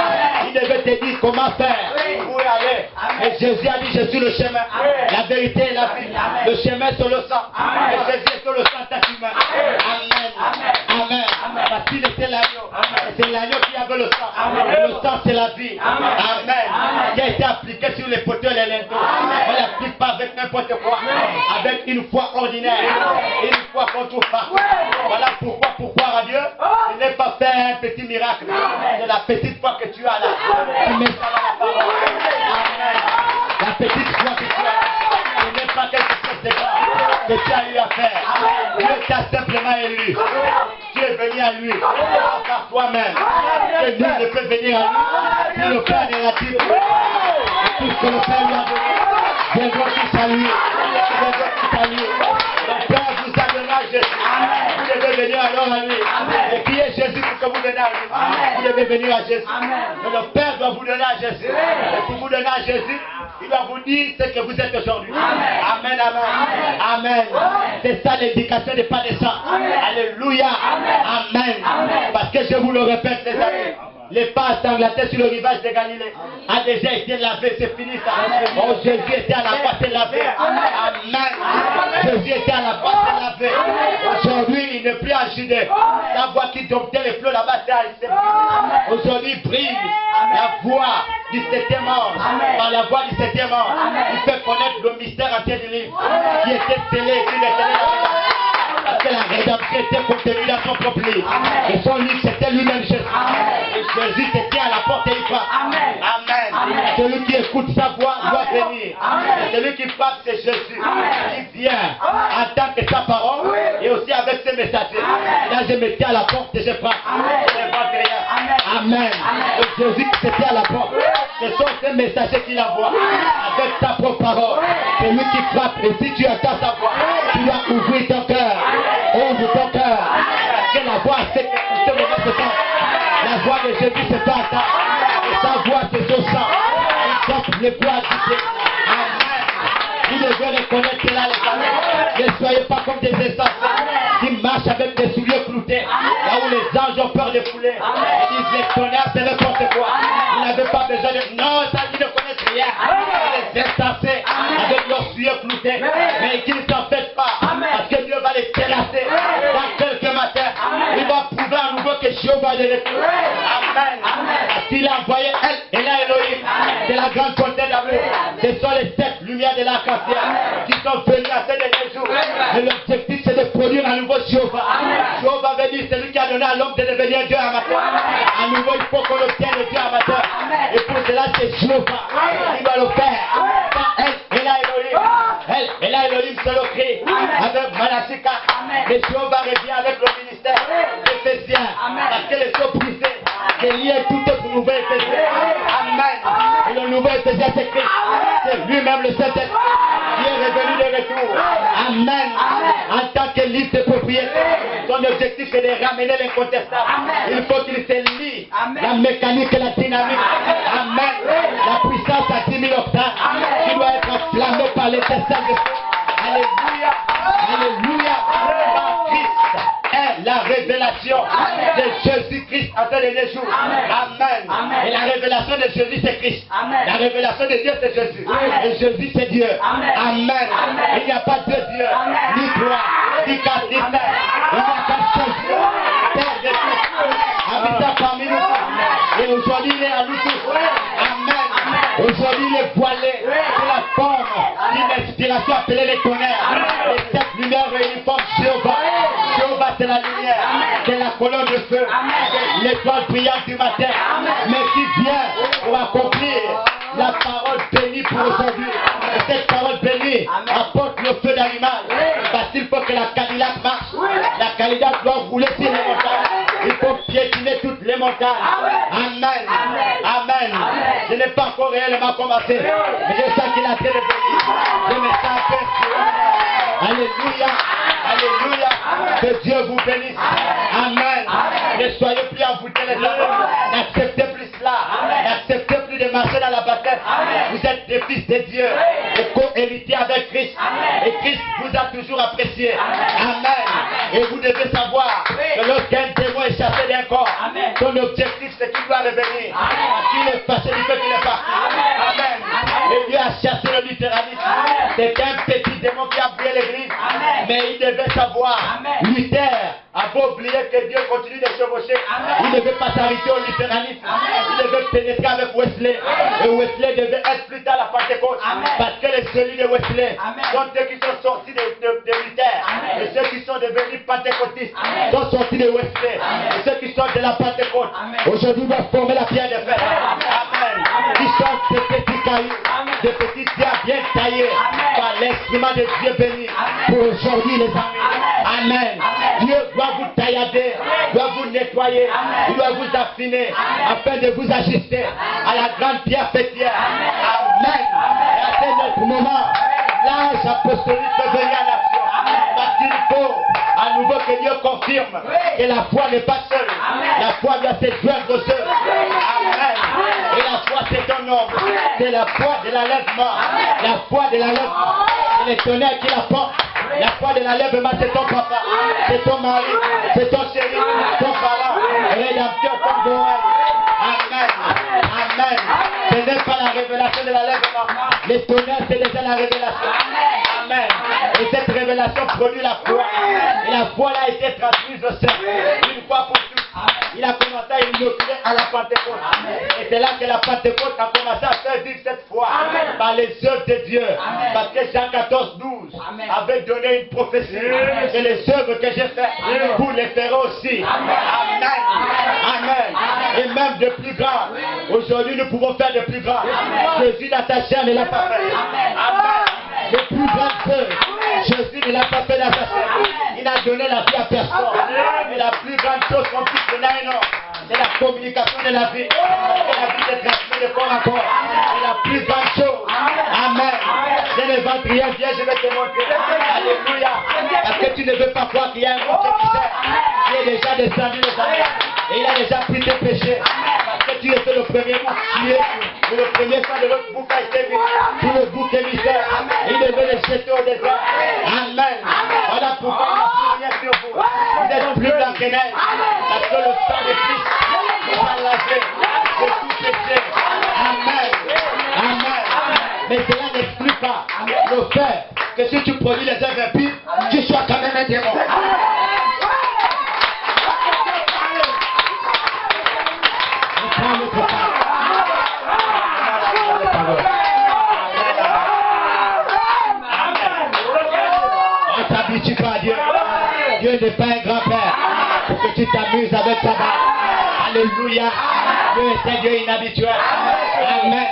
[SPEAKER 4] Il devait te dire comment faire pour y aller. Et Jésus a dit je suis le chemin, la vérité et la vie. Le chemin sur le sang. Et Jésus est sur le sang humain. Amen. Amen. Parce qu'il était l'agneau. C'est l'agneau qui avait le sang. Et le sang c'est la vie. Amen. Qui a été appliqué sur les poteaux et les linteaux. On ne l'applique pas avec n'importe quoi. Avec une foi ordinaire. Une foi qu'on trouve pas. Voilà pourquoi pour croire à Dieu, ce n'est pas faire un petit miracle. C'est la petite foi que tu as là. Tu mets ça dans la parole. Amen. La petite foi que tu as là. Ce n'est pas quelque chose de grave que tu as eu à faire. Dieu t'a simplement élu. Tu es venu à lui par toi-même. Que nul ne peut venir à lui si le Père n'est là-dessus. Et tout ce que le Père lui a donné, viendront tous à lui. Viendront tous à lui. Le Père vous a donné à Jésus. Vous devez venir alors à lui. Et criez Jésus pour que vous veniez à lui. Vous devez venir à Jésus. Mais le Père doit vous donner à Jésus. Et pour vous donner à Jésus, il va vous dire ce que vous êtes aujourd'hui. Amen, amen. Amen. C'est ça l'indication des pas de sang. Alléluia. Amen. Parce que je vous le répète, les amis. Les pas ensanglantés sur le rivage de Galilée a déjà été lavé, c'est fini ça. Oh, Jésus était à la base, c'est lavé. Amen. Jésus était à la base, c'est lavé. Aujourd'hui, il n'est plus en Judée. La voix qui domptait les flots là-bas, c'est fini. Aujourd'hui, brille la voix du 7e ange. Par la voix du 7e ange, il fait connaître le mystère entier du livre qui était scellé, qui était scellé. Parce que la rédemption était contenue dans son propre livre. Et son livre, c'était lui-même Jésus. Et Jésus se tient à la porte et il frappe. Amen. Celui qui écoute sa voix doit venir. Et celui qui frappe, c'est Jésus. Il vient en tant que sa parole et aussi avec ses messagers. Là, je me tiens à la porte et je frappe. Je ne frappe rien. Amen. Et Jésus qui se tient à la porte, ce sont ces messagers qui l'envoient avec sa propre parole. C'est lui qui frappe. Et si tu entends sa voix, tu dois ouvrir ton cœur. Ouvre ton cœur. Parce que la voix, c'est que ce moment se sent. La voix de Jésus se fait entendre. Et sa voix, c'est son sang. Il porte les poids du Dieu. Amen. Vous devez reconnaître cela, les amis. Ne soyez pas comme des insensés qui marchent avec des souliers cloutés. Là où les anges ont peur de fouler. Ils disent les tonnerres, c'est n'importe quoi. Vous n'avez pas besoin de... Non, ça, ils ne connaissent rien. Les insensés avec leurs souliers cloutés. Mais qu'ils ne s'en fêtent pas. Parce que Dieu va les terrasser. Dans quelques matins, il va prouver à nouveau que Jéhovah est de retour. Amen. S'il a envoyé elle et là Elohim, c'est la grande fontaine d'amour. Ce sont les 7 lumières de l'arc-en-ciel qui sont venues à ces derniers jours. Et l'objectif, c'est de produire à nouveau Jéhovah. Jéhovah veut dire celui qui a donné à l'homme de devenir Dieu amateur. À nouveau, il faut qu'on obtienne le Dieu amateur. Et pour cela, c'est Jéhovah qui va le faire. Pas elle et là Elohim. Elle et là Elohim se le crie avec Malachi 4. Mais Jéhovah revient avec le ministère d'Éphésiens. Parce que les choses brisées, c'est lié tout est pour nouveau Éphésiens. Amen. Et le nouveau et c'est Christ. C'est lui-même le Saint-Esprit qui est revenu de retour. Amen. En tant que livre de propriété, son objectif c'est de ramener l'incontestable. Il faut qu'il se lie la mécanique et la dynamique. Amen. La puissance à 10 000 octaves qui doit être enflammée par l'étincelle de feu. Alléluia. Alléluia. Christ est la révélation de Jésus-Christ à tous les jours. Amen. Et la révélation de Jésus c'est Christ. La révélation de Dieu c'est Jésus. Et Jésus c'est Dieu. Amen. Il n'y a pas de Dieu, ni toi, ni Christ, ni Père. Il n'y a qu'un seul Dieu, Père de tous, habitant parmi nous. Et aujourd'hui il est à nous tous. Amen. Aujourd'hui il est voilé sous la forme d'une inspiration appelée les tonnerres. Et cette lumière uniforme Jéhovah. Jéhovah c'est la lumière, c'est la colonne de feu, c'est l'étoile brillante du matin, mais qui vient pour accomplir la parole bénie pour aujourd'hui. Et cette parole bénie apporte le feu d'animal, parce qu'il faut que la Cadillac marche. La Cadillac doit rouler sur les montagnes. Il faut piétiner toutes les montagnes. Amen. Amen. Je n'ai pas encore réellement commencé, mais je sens qu'il a très de béni. Je me sens un peu. Alléluia. Alléluia. Que Dieu vous bénisse. Amen. Ne soyez plus envoûtés les hommes. N'acceptez plus cela. N'acceptez plus de marcher dans la bataille. Vous êtes des fils de Dieu. Et co-héritiers avec Christ. Et Christ vous a toujours apprécié. Amen. Et vous devez savoir que lorsqu'un démon est chassé d'un corps, son objectif c'est qu'il doit revenir. Qu'il est fâché du fait qu'il est parti. Amen. Et Dieu a chassé le littéralisme. C'est un petit démon qui a brûlé l'église. Mais il devait savoir, Luther a beau oublier que Dieu continue de chevaucher, il ne veut pas s'arrêter au littéralisme. Il devait pénétrer avec Wesley. Et Wesley devait être plus tard à la Pentecôte. Parce que les cellules de Wesley sont ceux qui sont sortis de Luther. Et ceux qui sont devenus pentecôtistes sont sortis de Wesley. Et ceux qui sont de la Pentecôte aujourd'hui doivent former la pierre de fer. Amen. Qui sont ces petits cailloux, des petits pierres bien taillés par l'instrument de Dieu béni pour aujourd'hui les amis. Amen. Dieu doit vous taillader, doit vous nettoyer, il doit vous affiner afin de vous ajuster à la grande pierre fêtière. Amen. Et à ce moment, l'âge apostolique peut venir en action. Parce qu'il faut à nouveau que Dieu confirme que la foi n'est pas seule. La foi doit se joindre aux œuvres. Amen. Et la foi c'est un homme. C'est la foi de l'enlèvement. La foi de l'enlèvement. C'est l'éternel qui la porte. La foi de l'enlèvement c'est ton papa. C'est ton mari. C'est ton chéri. Ton parent. Rédempteur comme d'oreille. Amen. Amen. Ce n'est pas la révélation de l'enlèvement. L'éternel c'est déjà la révélation. Amen. Et cette révélation produit la foi. Et la foi a été transmise au sein. Une fois pour toutes. Il a commencé à inaugurer à la Pentecôte. Et c'est là que la Pentecôte a commencé à faire vivre cette foi par les œuvres de Dieu. Parce que Jean 14, 12 avait donné une prophétie. Et les œuvres que j'ai faites, vous les ferez aussi. Amen. Amen. Et même de plus grands. Aujourd'hui, nous pouvons faire de plus grands. Jésus dans ta chair ne l'a pas fait. Amen. Les plus grandes œuvres. Jésus ne l'a pas fait dans sa chair. Il a donné la vie à personne. Et la plus grande chose qu'on puisse donner à un homme, c'est la communication de la vie. Parce que la vie est transmise de corps à corps. C'est la plus grande chose. Amen. Je ne vends rien, viens, je vais te montrer. Alléluia. Parce que tu ne veux pas croire qu'il y a un monde qui sert. Qui est déjà descendu les années. Et il a déjà pris tes péchés. Parce que tu étais le premier bouc tué. Mais le premier sang de l'autre bouc a été mis. Tout le bouc émissaire. Il devait le jeter au désert. Amen. Voilà pourquoi il n'y a plus rien sur vous. Vous êtes plus blanc que neige. Parce que le sang de Christ vous a lavé de tout péché. Amen. Amen. Mais cela n'exclut pas le fait que si tu produis les œuvres impies, tu sois quand même un démon. On s'habitue pas à Dieu. Dieu n'est pas un grand-père pour que tu t'amuses avec sa barbe. Alléluia. Dieu est un Dieu inhabituel. Amen.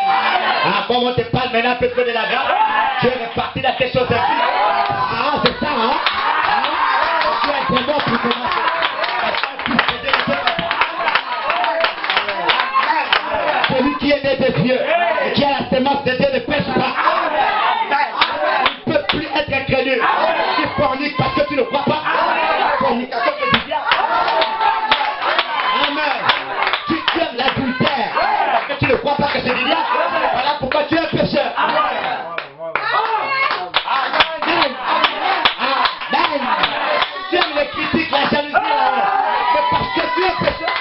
[SPEAKER 4] Ah, comme on te parle maintenant peut-être de la grâce, tu es réparti dans tes choses impies. Ah, c'est ça, hein? Tu es un démon pour commencer. Celui qui est né de Dieu et qui a la semence de Dieu ne pêche pas. Il ne peut plus être incrédule. Tu forniques parce que tu ne crois pas. Fornication, c'est du diable. Amen. Tu aimes l'adultère parce que tu ne crois pas que c'est du diable. Voilà pourquoi tu es un pécheur. Amen. Tu aimes les critiques, la jalousie, mais parce que tu es un pécheur.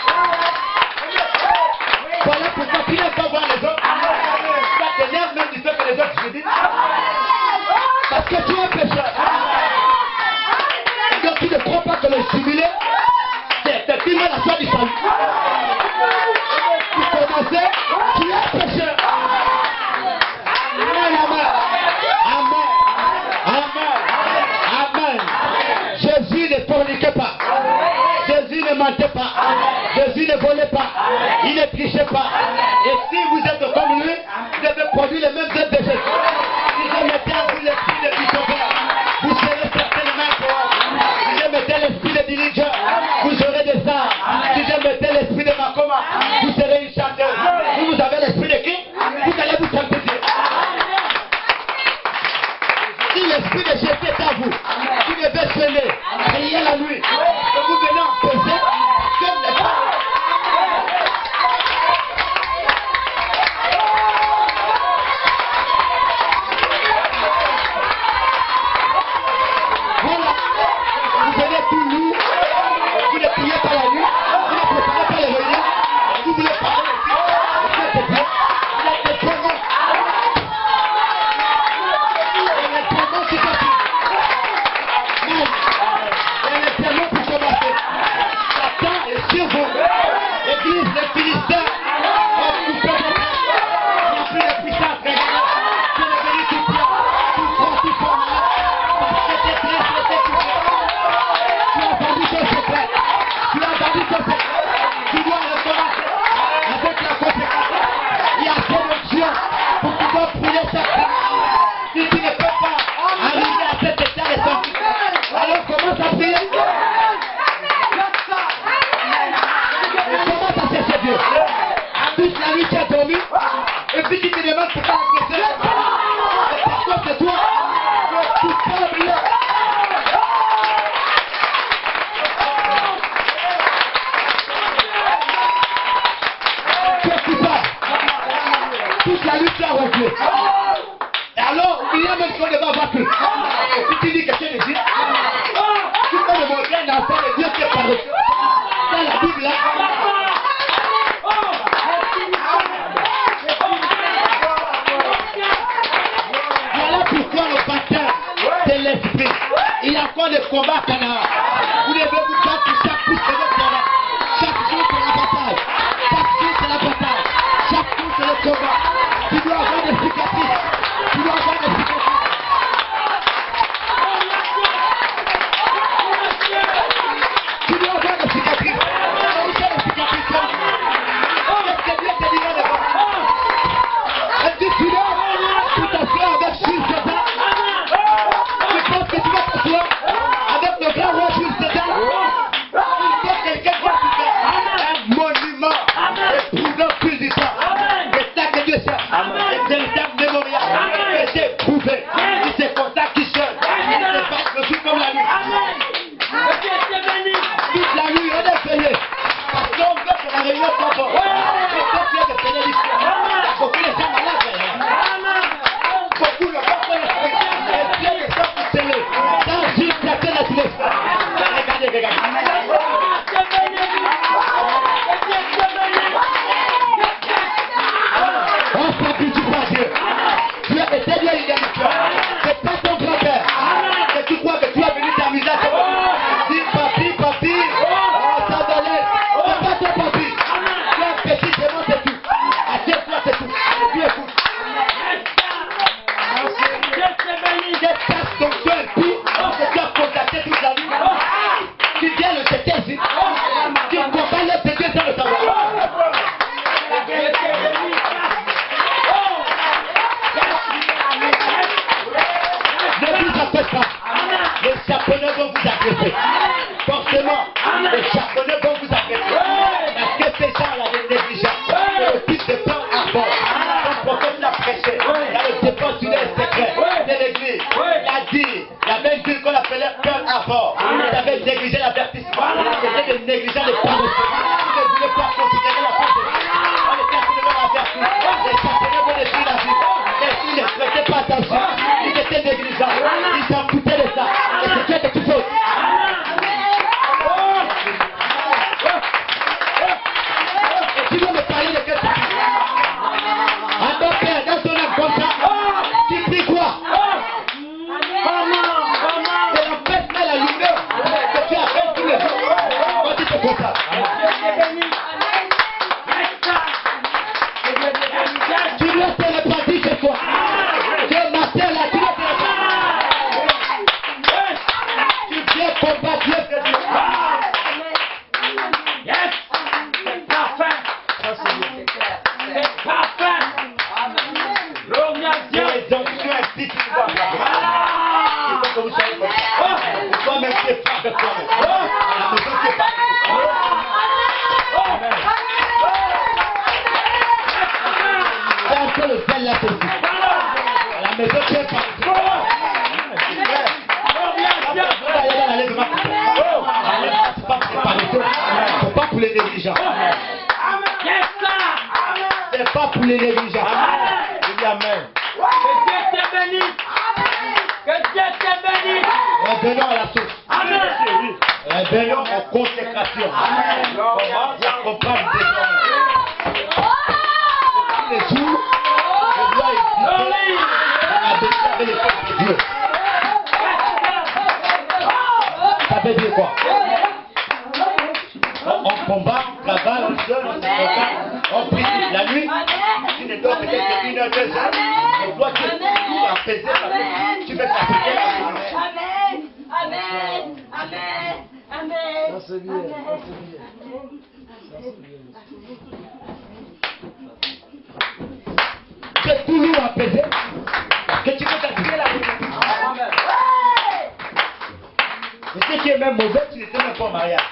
[SPEAKER 4] Voilà pourquoi tu n'aimes pas voir les autres. Ça t'énerve même du fait que les autres se disent. Parce que tu es un pécheur. Donc tu ne crois pas que le jubilé, c'est effectivement la joie du salut. Pour commencer, tu es un pécheur. Amen, amen. Amen. Amen. Amen. Jésus ne forniquait pas. Jésus ne mentait pas. Jésus ne volait pas. Il ne trichait pas. Et si vous êtes comme lui, vous avez produit les mêmes œuvres de Jésus. Si je mettais à vous l'esprit de Christopher, vous serez certainement correct. Si je mettais l'esprit de Diligent, vous aurez des arts. Si je mettais l'esprit de Makoma, vous serez une chanteuse. Si vous avez l'esprit de qui, vous allez vous sanctifier. Si l'esprit de Jésus est à vous, vous devez semer, prier la nuit, que vous venez en poser comme les femmes. Voilà, vous venez tout lourd, vous ne priez pas la nuit, vous ne préparez pas les réunions, vous voulez parler de Dieu, vous êtes des témoins. Église, les Philistins ont coupé vos têtes. Il n'y a plus de puissance, regardez. Tu es venu tout pire, tout fort, tout fort. Parce que t'es triste, t'es coupé. Tu as vendu ton secret. Tu as vendu ton secret. Tu dois recommencer avec la conséquence. Il y a assez d'options pour pouvoir brûler sa vie. Si tu ne peux pas arriver à cet état de sanctification, alors commence à prier. Dieu. Toute la nuit tu as dormi et puis tu te demandes pourquoi la pression et pourquoi c'est toi tu es coupable. Tu es coupable. Toute la nuit tu as reflé. Et alors il y a même qu'on ne va voir plus. Et puis tu dis que tu es Dieu. Tu peux me montrer un enfant de Dieu qui est par reçu. Dans la Bible là. L'esprit. Il y a encore des combats à Canaan. Vous devez vous battre chaque coup c'est le terrain. Chaque jour c'est la bataille. Chaque jour c'est la bataille. Chaque jour c'est le combat. Tu dois avoir des cicatrices. Tu dois avoir des cicatrices. Tu dois avoir des cicatrices. Tu as des cicatrices. Est-ce que Dieu te dit de voir? Est-ce que tu dois tout à fait avec Jésus? Que tu vas t'asseoir avec le grand roi Jules César. Il faut quelqu'un qui va te faire un monument éprouvant plus du temps. C'est ça que Dieu sert. C'est un véritable mémorial. Et c'est prouvé. C'est comme ça qu'il sonne. C'est pas le jour comme la nuit. Toute la nuit, on est payé. Parce qu'on veut que la réunion soit bonne. Et quand tu es de payer l'histoire, il y a beaucoup de gens malades. Beaucoup ne peuvent pas l'esprit. Et Dieu est sorti de cela. Dans une certaine atmosphère. Regardez, regardez. On s'habitue pas à Dieu. Dieu est Dieu, il est notre. C'est pas ton grand-père. Et tu crois que tu as venu t'amuser à ton dis papi, oh, ça donne. C'est pas ton papi. Tu es un petit démon, c'est tout. Assieds-toi, c'est tout. Et puis écoute. Ton cœur est pire, que tu as contacté toute la nuit. Tu viens le jeter ici. Tu combats le péché sans le savoir. Ne vous appelez pas. Les Japonais vont vous agresser. Forcément, les Japonais vont vous agresser. Parce que ces gens-là, les négligents, c'est le type de plan à bord. Comme prophète l'a prêché. rapport. Vous avez négligé l'avertissement. Vous avez négligé les paroles. Vous ne voulez pas considérer la parole de Dieu. On est cassé devant l'avertissement. Les chasseurs vont détruire la vie. Mais s'ils ne prêtaient pas attention, ils étaient négligents. Ils s'en foutaient de ça. Et c'est Dieu qui faut. Tu veux me parler de quelque chose? À ton père, dans ton âme comme ça, tu pries quoi? C'est la fête, mais la lumière que tu appelles tous les jours. Quand tu te fais ça. Tu dois te repentir chez toi. Que ma terre là, tu dois te repentir. Tu viens combattre Dieu que Dieu.
[SPEAKER 3] C'est parfait. C'est parfait. Gloire à Dieu.
[SPEAKER 4] Les onctions ainsi tu dois faire. Il faut que vous soyez comme ça. Toi-même tu es fort de toi-même. À la maison tu es pas. C'est un peu le zèle là pour vous. À la maison tu es pas. C'est pas pour les négligents. C'est pas pour les négligents. Je dis amen.
[SPEAKER 3] Que Dieu te bénisse. Que Dieu te bénisse.
[SPEAKER 4] Revenons à la source.
[SPEAKER 3] Amen.
[SPEAKER 4] Revenons en consécration. Comment bien comprendre désormais. Tous les jours, je dois exister dans la bénédiction avec les forces de Dieu. Ça veut dire quoi? On combat, on travaille, on jeûne, on se prépare, on prie toute la nuit. Tu ne dors peut-être que 1 heure, 2 heures. On doit te tout apaiser parce que tu veux t'apaiser la réunion.
[SPEAKER 2] Amen. Amen. Amen. Amen.
[SPEAKER 3] Ça c'est bien. Ça c'est bien.
[SPEAKER 4] Tu es toujours apaisé parce que tu veux t'apaiser la réunion. Et ce qui est même mauvais, tu n'étais même pas au mariage.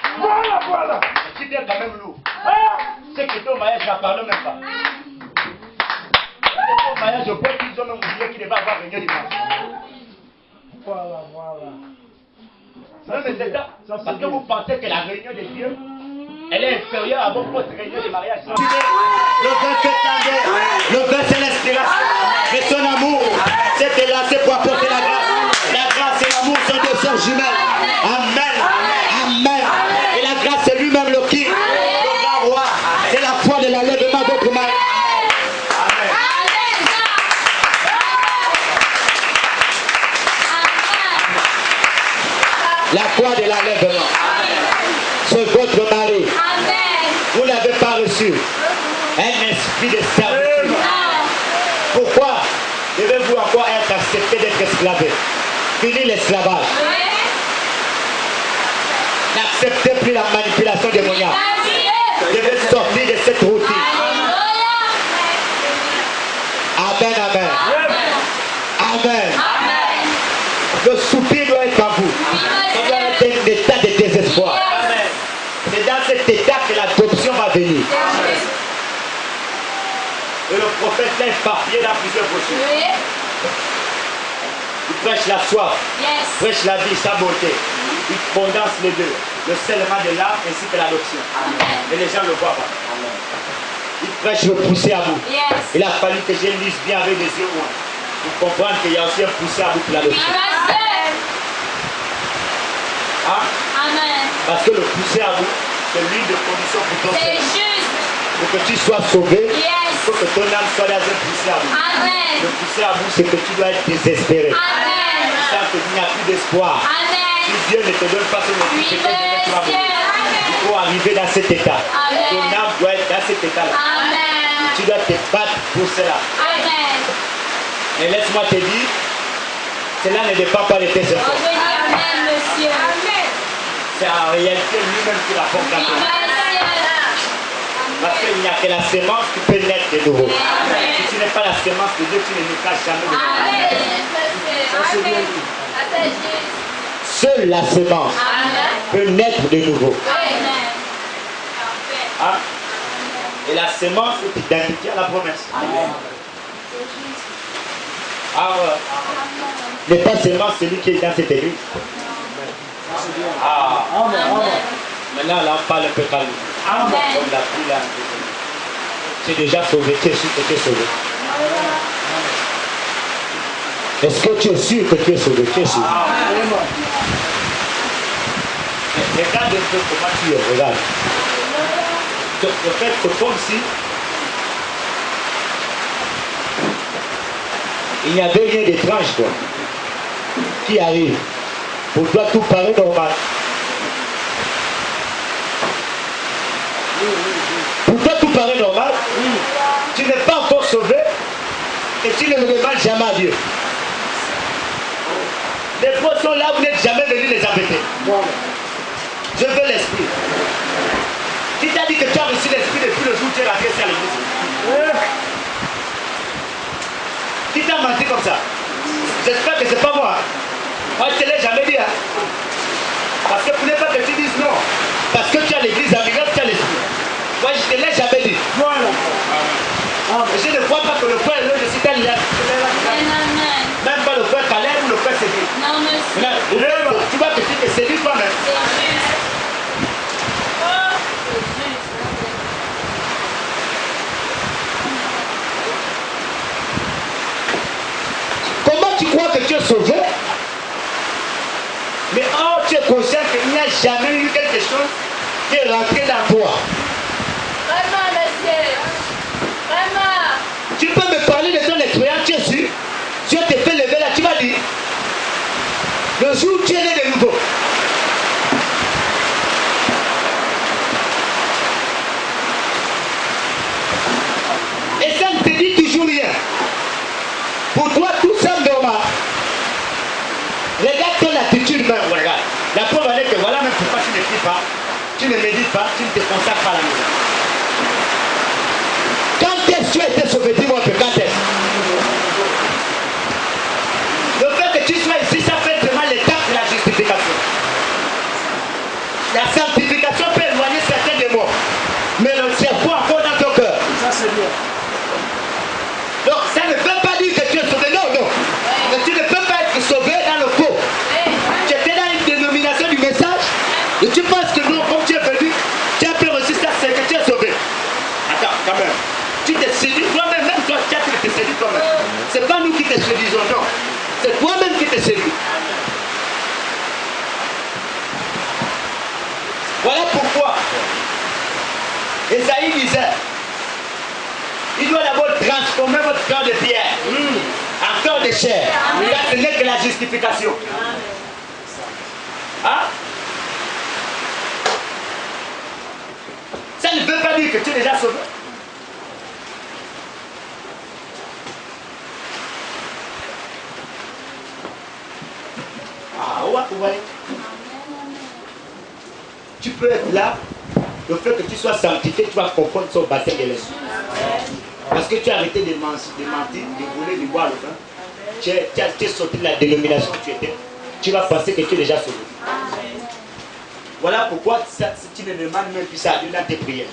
[SPEAKER 3] Voilà.
[SPEAKER 4] Tu viens quand même lourd. Ceux qui étaient au mariage, je n'en parle même pas. Au mariage, je pense qu'ils ont même oublié qu'il devait avoir réunion dimanche.
[SPEAKER 3] Voilà.
[SPEAKER 4] Non, mais c'est ça. Parce que vous pensez que la réunion de Dieu, elle est inférieure à votre réunion de mariage. Le vin c'est l'année, le vin c'est l'espérance. Mais son amour, c'est délancé pour apporter la grâce. La grâce et l'amour sont deux sœurs jumelles. Amen. Amen. Et la grâce c'est lui-même le King, le grand roi. C'est la foi de l'enlèvement de votre mari. La foi de l'enlèvement. C'est votre mari. Vous n'avez pas reçu un esprit de servitude. Pourquoi devez-vous encore être accepté d'être esclavé? Fini l'esclavage. N'acceptez plus la manipulation démoniaque. Vous devez sortir de cette routine. Amen, amen. Amen. Le soupir doit être en vous. Ça doit être un état de désespoir. C'est dans cet état que l'adoption va venir. Et le prophète l'a éparpillé dans plusieurs brochures. Il prêche la soif, il prêche la vie, sa beauté. Il condense les deux. Le scellement de l'âme ainsi que l'adoption. Et les gens ne le voient pas. Il prêche le pousser à bout. Il a fallu que je lise bien avec des yeux pour comprendre qu'il y a aussi un pousser à bout pour l'adoption. Hein? Parce que le pousser à bout, c'est l'une des conditions pour ton salut. Pour que tu sois sauvé, il faut que ton âme soit dans un pousser à bout. Le pousser à bout, c'est que tu dois être désespéré. Tu sens qu'il n'y a plus d'espoir. Si Dieu ne te donne pas son esprit, c'est que tu vas mourir. Il faut arriver dans cet état. Ton âme doit être dans cet état-là. Tu dois te battre pour cela. Et laisse-moi te dire, cela ne dépend pas de tes efforts. C'est en réalité lui-même qui l'apporte à toi. Parce qu'il n'y a que la sémence qui peut naître de nouveau. Si tu n'es pas la sémence de Dieu, tu ne naîtras jamais de nouveau. Seule la sémence peut naître de nouveau. Hein? Et la sémence est identifiée à la promesse. Alors, n'est pas seulement celui qui est dans cette église.
[SPEAKER 3] Ah.
[SPEAKER 2] Amen.
[SPEAKER 3] Maintenant, là, on parle un peu calme.
[SPEAKER 2] Amen.
[SPEAKER 3] Comme la pluie, là. Tu es déjà sauvé, tu es sûr que tu es sauvé. Est-ce que tu es sûr que tu es sauvé? Tu es sûr. Regarde un peu comment tu es, regarde. Donc, en fait, c'est comme si il n'y avait rien d'étrange, quoi, qui arrive. Pour toi, tout paraît normal. Pour toi, tout paraît normal. Tu n'es pas encore sauvé et tu ne demandes jamais à Dieu. Les fois sont là, vous n'êtes jamais venu les embêter. Je veux l'esprit. Qui t'a dit que tu as reçu l'esprit depuis le jour où tu es rentré à l'église? Qui t'a menti comme ça? J'espère que c'est pas moi. Moi, je ne te l'ai jamais dit. Hein. Parce que vous n'êtes pas que tu dises non. Parce que tu as l'église à Miguel, tu as l'esprit. Moi, je ne te l'ai jamais dit. Voilà. Je ne crois pas que le frère je suis tel lien. Même pas le frère Calais ou le frère Cédric. Non, monsieur. Tu vois que tu te séduis toi-même. Comment tu crois que tu es sauvé? Mais oh, tu es conscient qu'il n'y a jamais eu quelque chose qui est rentré dans toi.
[SPEAKER 2] Vraiment, monsieur. Vraiment.
[SPEAKER 3] Tu peux me parler de ton expérience, tu es sûr? Dieu te fait lever là, tu vas dire. Le jour où tu es né de nouveau. Et ça ne te dit toujours rien. Pour toi, tout semble normal. Regarde ton attitude même, regarde. La preuve est que voilà même pourquoi tu ne pries pas, tu ne médites pas, tu ne te consacres pas à la maison. Quand est-ce que tu as été sauvé? Dis-moi que quand est-ce? Le fait que tu sois ici, ça fait vraiment l'étape de la justification. La sanctification peut éloigner certains démons, mais le cerveau encore dans ton cœur. Ça c'est bien. Donc ça ne veut pas dire que tu es sauvé, non, non. Mais tu ne peux pas être sauvé dans le faux. Tu étais dans une dénomination du message et tu penses que non, comme tu es venu, tu as pu reçu ça, c'est que tu es sauvé. Attends, quand même. Tu te séduis toi-même, même toi, tu as te séduis toi-même. C'est pas nous qui te séduisons, non. C'est toi-même qui te séduis. Voilà pourquoi Esaïe disait, il doit d'abord transformer votre cœur de pierre en cœur de chair. Ça, ce n'est que la justification. Hein? Ça ne veut pas dire que tu es déjà sauvé. Ah ouais. Tu peux être là, le fait que tu sois sanctifié, tu vas comprendre son baptême de l'esprit. Parce que tu as arrêté de mentir, de voler, de boire le vin. Tu es sorti de la dénomination où tu étais. Tu vas penser que tu es déjà sauvé. Voilà pourquoi si tu ne demandes même plus ça à Dieu dans tes prières.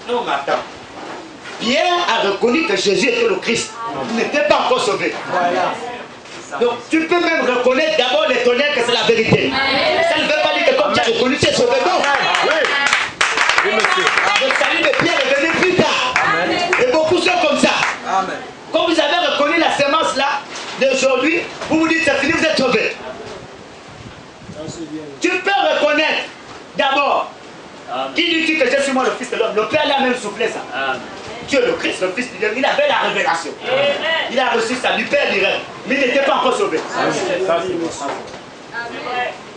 [SPEAKER 3] Non, mais attends. Pierre a reconnu que Jésus était le Christ. Il n'était pas encore sauvé. Voilà. Donc tu peux même reconnaître d'abord les tonnerres que c'est la vérité. Ça ne veut pas dire que comme tu as reconnu, tu es sauvé. Non. Oui, monsieur. Le salut de Pierre est venu plus tard. Amen. Et beaucoup sont comme ça. Amen. Comme vous avez reconnu la sémence là d'aujourd'hui, vous vous dites c'est fini, vous êtes sauvé. Tu peux reconnaître d'abord. Qui dit que je suis moi le fils de l'homme? Le Père l'a même soufflé ça. Amen. Tu es le Christ, le fils de Dieu. Il avait la révélation. Il a reçu ça du Père direct. Mais il n'était pas encore sauvé.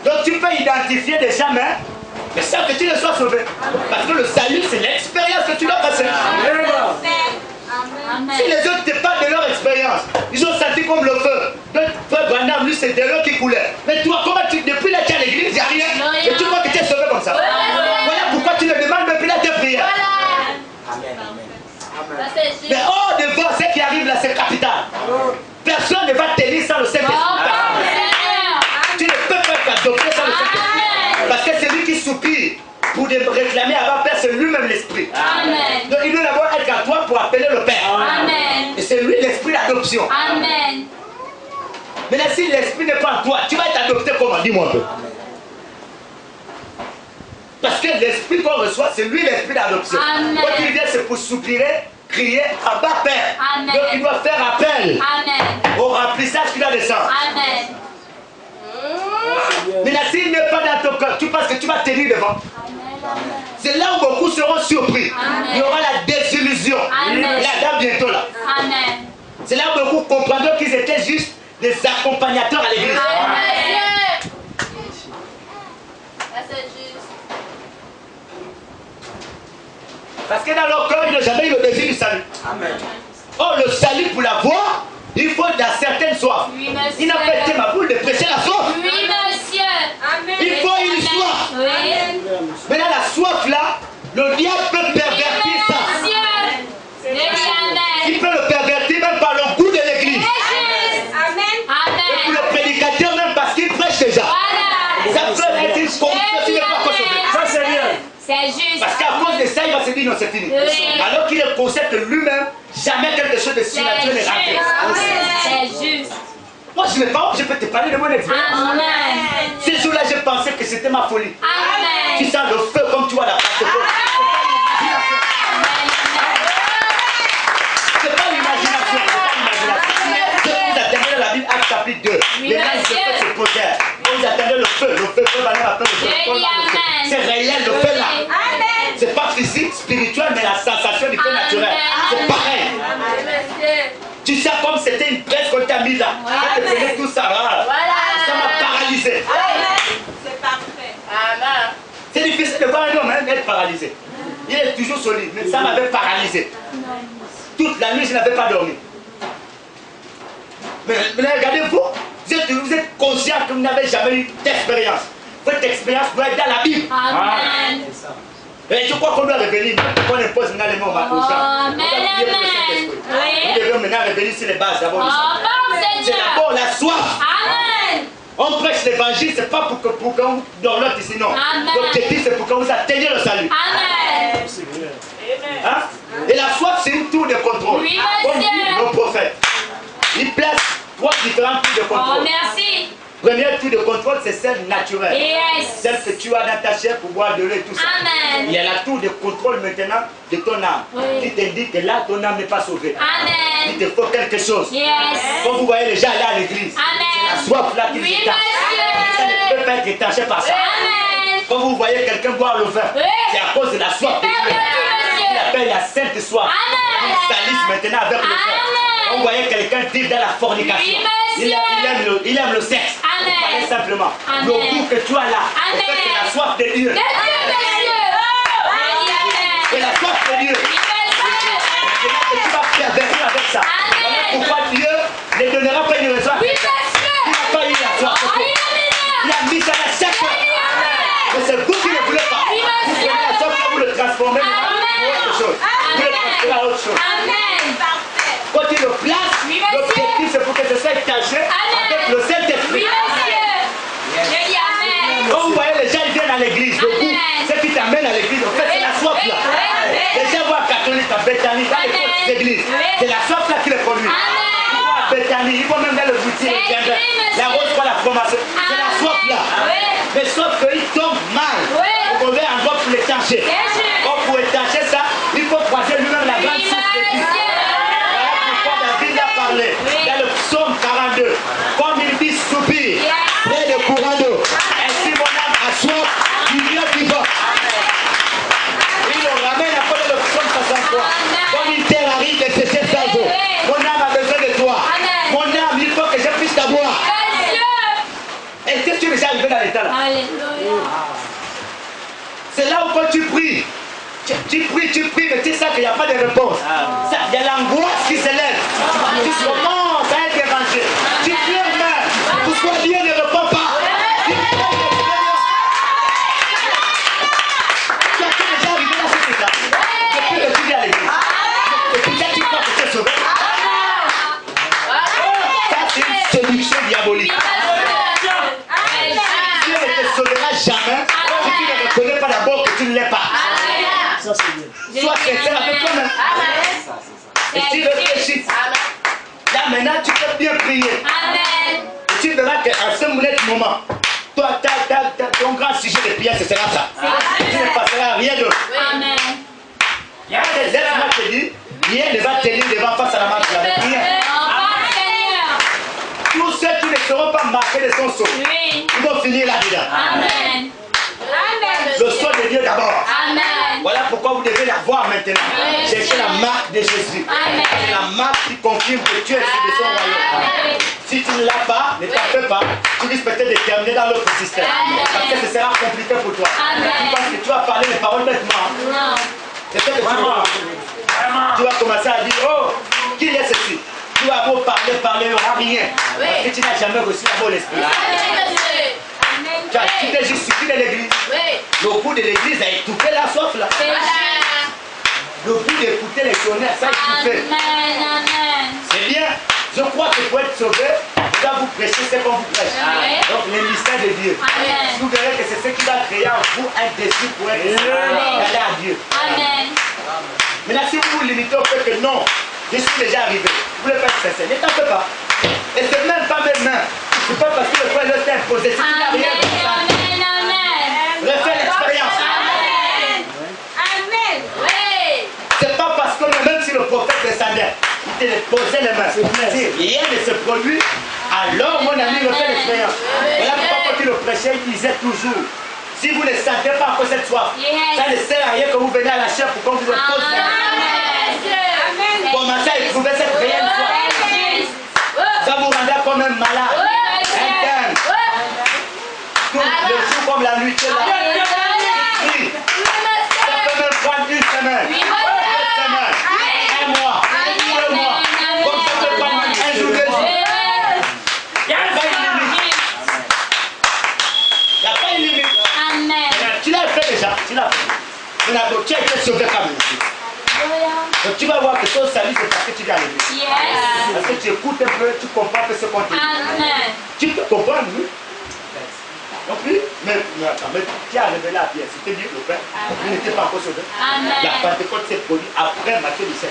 [SPEAKER 3] Donc tu peux identifier des gens, mais sans que tu ne sois sauvé. Parce que le salut, c'est l'expérience que tu dois passer. Si les autres te parlent de leur expérience, ils ont senti comme le feu. Donc, frère Branham, lui, c'est de l'eau qui coulait. Mais toi, comment depuis là, tu es à l'église, il n'y a rien. Et tu crois que tu es sauvé comme ça. Voilà pourquoi tu ne demandes même plus la tes prières. Mais hors devant, ce qui arrive là, c'est capital. Personne ne va t'élire sans le Saint-Esprit. Tu ne peux pas t'adopter sans le Saint-Esprit. Parce que c'est lui qui soupire pour réclamer avant Père, c'est lui-même l'Esprit. Donc il doit d'abord être à toi pour appeler le Père. Amen. Et c'est lui l'Esprit d'adoption. Maintenant, si l'esprit n'est pas en toi, tu vas être adopté comment? Dis-moi un peu. Parce que l'esprit qu'on reçoit, c'est lui l'esprit d'adoption. Quand il vient, c'est pour soupirer, crier, Abba Père. Donc il doit faire appel au remplissage qui doit descendre. Maintenant, s'il n'est pas dans ton cœur, tu penses que tu vas tenir devant. C'est là où beaucoup seront surpris. Il y aura la désillusion. La dame bientôt là. C'est là où beaucoup comprendront qu'ils étaient juste des accompagnateurs à l'église. Parce que dans leur cœur, ils n'ont jamais eu le désir du salut. Or, le salut pour l'avoir, il faut dans certaines soifs. Il n'a pas été ma boule de prêcher la soif. Il faut une soif. Maintenant, la soif là, le diable peut pervertir ça. Il peut le pervertir même par le goût de l'église. Et pour le prédicateur même parce qu'il prêche déjà. Ça peut être une confiance qui n'est pas consommée. Ça c'est bien.
[SPEAKER 2] C'est juste.
[SPEAKER 3] Parce qu'à cause de ça, il va se dire non, c'est fini. Alors qu'il est conscient que lui-même, jamais quelque chose de surnaturel n'est rentré.
[SPEAKER 2] C'est juste.
[SPEAKER 3] Moi, je peux te parler de mon expérience. Ces jours-là, j'ai pensé que c'était ma folie. Tu sens le feu comme tu vois la face de feu. C'est pas l'imagination. Vous attendez la Bible, Acte chapitre 2. Les nains se posèrent. Vous attendez le feu. Le feu va aller après le feu. C'est réel, le feu là. C'est pas physique, spirituel, mais la sensation du feu naturel. C'est pareil. Tu sais comme c'était une presse qu'on t'a mise là. Quand tu faisais tout ça, ça m'a paralysé.
[SPEAKER 2] C'est parfait. Amen.
[SPEAKER 3] C'est difficile de voir un homme être paralysé. Il est toujours solide, mais ça m'avait paralysé. Toute la nuit, je n'avais pas dormi. Mais regardez-vous, vous êtes conscient que vous n'avez jamais eu d'expérience. Votre expérience doit être dans la Bible.
[SPEAKER 2] Amen.
[SPEAKER 3] Et je crois qu'on doit revenir, qu'on impose maintenant les mots aux gens. Vous devez maintenant revenir sur les bases d'abord. C'est d'abord la soif.
[SPEAKER 2] Amen.
[SPEAKER 3] On prêche l'évangile, c'est pas pour que vous dormiez ici, non. L'objectif, c'est pour que vous atteigniez le salut.
[SPEAKER 2] Amen.
[SPEAKER 3] Hein? Et la soif, c'est une tour de contrôle.
[SPEAKER 2] Oui,
[SPEAKER 3] comme dit nos prophètes. Ils placent 3 différents tours de contrôle.
[SPEAKER 2] Oh, merci.
[SPEAKER 3] Première tour de contrôle, c'est celle naturelle.
[SPEAKER 2] Yes.
[SPEAKER 3] Celle que tu as dans ta chair pour boire de l'eau et tout ça.
[SPEAKER 2] Amen.
[SPEAKER 3] Il y a la tour de contrôle maintenant de ton âme. Qui te dit que là, ton âme n'est pas sauvée.
[SPEAKER 2] Amen.
[SPEAKER 3] Il te faut quelque chose.
[SPEAKER 2] Yes.
[SPEAKER 3] Quand vous voyez les gens aller à l'église, c'est la soif là qui les étanche. Ça ne peut pas être étanché par ça.
[SPEAKER 2] Amen.
[SPEAKER 3] Quand vous voyez quelqu'un boire le vin, c'est à cause de la soif de Dieu. Il appelle la sainte soif.
[SPEAKER 2] Amen.
[SPEAKER 3] Il salisse maintenant avec le vin. Quand vous voyez quelqu'un vivre dans la fornication, il aime le sexe. Vous parlez simplement. Le goût que tu as là, c'est la soif de Dieu. C'est la soif de Dieu. Maintenant que tu vas pervertir avec ça. Voilà pourquoi Dieu ne donnera pas une raison. Il n'a pas eu la soif. Il a mis ça dans chaque fois. Mais c'est vous qui ne voulez pas. Vous prenez la soif pour le transformer en autre chose. Vous le transformez en autre chose. Quand il le place, l'objectif c'est pour que ce soit étanché avec le Saint-Esprit. Quand vous voyez les gens ils viennent à l'église, le goût, ce qui t'amène à l'église, en fait c'est la soif là. Les gens voient catholique à Bethanie, dans les grosses églises, c'est la soif là qui les conduit. Ils vont à Bethanie, ils vont même dans le boutique, la rose pour la formation, c'est la soif là. Mais sauf qu'ils tombent mal. Vous pouvez en droit pour l'étancher. Or pour étancher ça, il faut croiser lui-même la grande source de Dieu. Dans le psaume 42, comme il dit soupir, près de courant d'eau. Ainsi mon âme a soif du Dieu vivant. Il le ramène après le psaume 63. Comme une terre aride et séchée sans eau. Mon âme a besoin de toi. Mon âme, il faut que je puisse t'avoir. Est-ce que tu es déjà arrivé dans l'état là? C'est là où quand tu pries, tu pries, mais tu sais qu'il n'y a pas de réponse. Il y a l'angoisse qui s'élève. Tu commences à être dérangé. Tu pleures même. Pourquoi Dieu ne répond pas? Tu as déjà arrivé dans cet état. Depuis que tu viens à l'église. Depuis que tu crois que tu es sauvé. Ça, c'est une séduction diabolique. Dieu ne te sauvera jamais si tu ne reconnais pas d'abord que tu ne l'es pas. Sois sincère avec toi-même. Et tu réfléchis. Là maintenant tu peux bien prier. ce moment, toi, ton grand sujet de prière, ce sera ça. Tu ne passeras à rien d'autre.
[SPEAKER 2] Amen.
[SPEAKER 3] Il y a des êtres qui vont te dire, rien ne va tenir devant face à la marche avec rien. Tous ceux qui ne seront pas marqués de son sceau,
[SPEAKER 2] Oui.
[SPEAKER 3] ils vont finir là-dedans.
[SPEAKER 2] Amen. Amen.
[SPEAKER 3] Le sceau de Dieu d'abord.
[SPEAKER 2] Amen.
[SPEAKER 3] Voilà pourquoi vous devez la voir maintenant. Cherchez la marque de Jésus.
[SPEAKER 2] Amen.
[SPEAKER 3] C'est la marque qui confirme que tu es issu de son royaume.
[SPEAKER 2] Amen.
[SPEAKER 3] Si tu ne l'as pas, ne t'en fais pas. Tu risques peut-être de terminer dans l'autre système. Parce que ce sera compliqué pour toi.
[SPEAKER 2] Amen.
[SPEAKER 3] Tu penses que tu vas parler les paroles bêtement.
[SPEAKER 2] Non.
[SPEAKER 3] C'est ce que tu vas. Tu vas commencer à dire, oh, qui est ceci? Tu vas beau parler, il n'y aura rien. Parce que tu n'as jamais reçu la bonne esprit. Tu t'es juste suivi de l'église. Le goût de l'église a étouffé la soif là. Le goût d'écouter les tonnerres, ça a étouffé. C'est bien. Je crois que pour être sauvé, je dois vous prêcher ce qu'on vous prêche. Donc les mystères de Dieu. Vous verrez que c'est ce qui va créer en vous un désir pour être d'aller à Dieu. Maintenant, si vous vous limitez au fait que non, je suis déjà arrivé, vous ne voulez pas être sincère, ne t'en fais pas. Et c'est même pas mes mains. C'est pas parce que le frère t'a imposé. Si tu n'as rien de ça, refais l'expérience. C'est pas parce que même si le prophète descendait, il te posait les mains. Si rien ne se produit, alors mon ami refait l'expérience. Voilà pourquoi quand il le prêchait, il disait toujours, si vous ne sentez pas encore cette soif, ça ne sert à rien que vous venez à la chair pour qu'on vous impose. Commencez à éprouver cette réelle soif. Ça vous rendra comme un malade. Interne. Tout le jour comme la nuit, tu es là. Oui. Ça peut même prendre une semaine. 2 semaines. 1 mois. 2 mois. Comme ça peut prendre 1 jour, 2 jours. Il n'y a pas une limite. Il n'y a pas une limite. Tu l'as fait déjà. Tu l'as fait. Maintenant, tu as été sauvé quand même. Donc tu vas voir que ton salut c'est parce que tu viens à l'église. Parce que tu écoutes un peu, tu comprends un peu ce qu'on te dit. Tu te comprends, oui? Donc oui, mais attends, mais tu as révélé à Pierre, c'était Dieu le Père, il n'était pas encore sauvé. La Pentecôte s'est produite après Matthieu 17.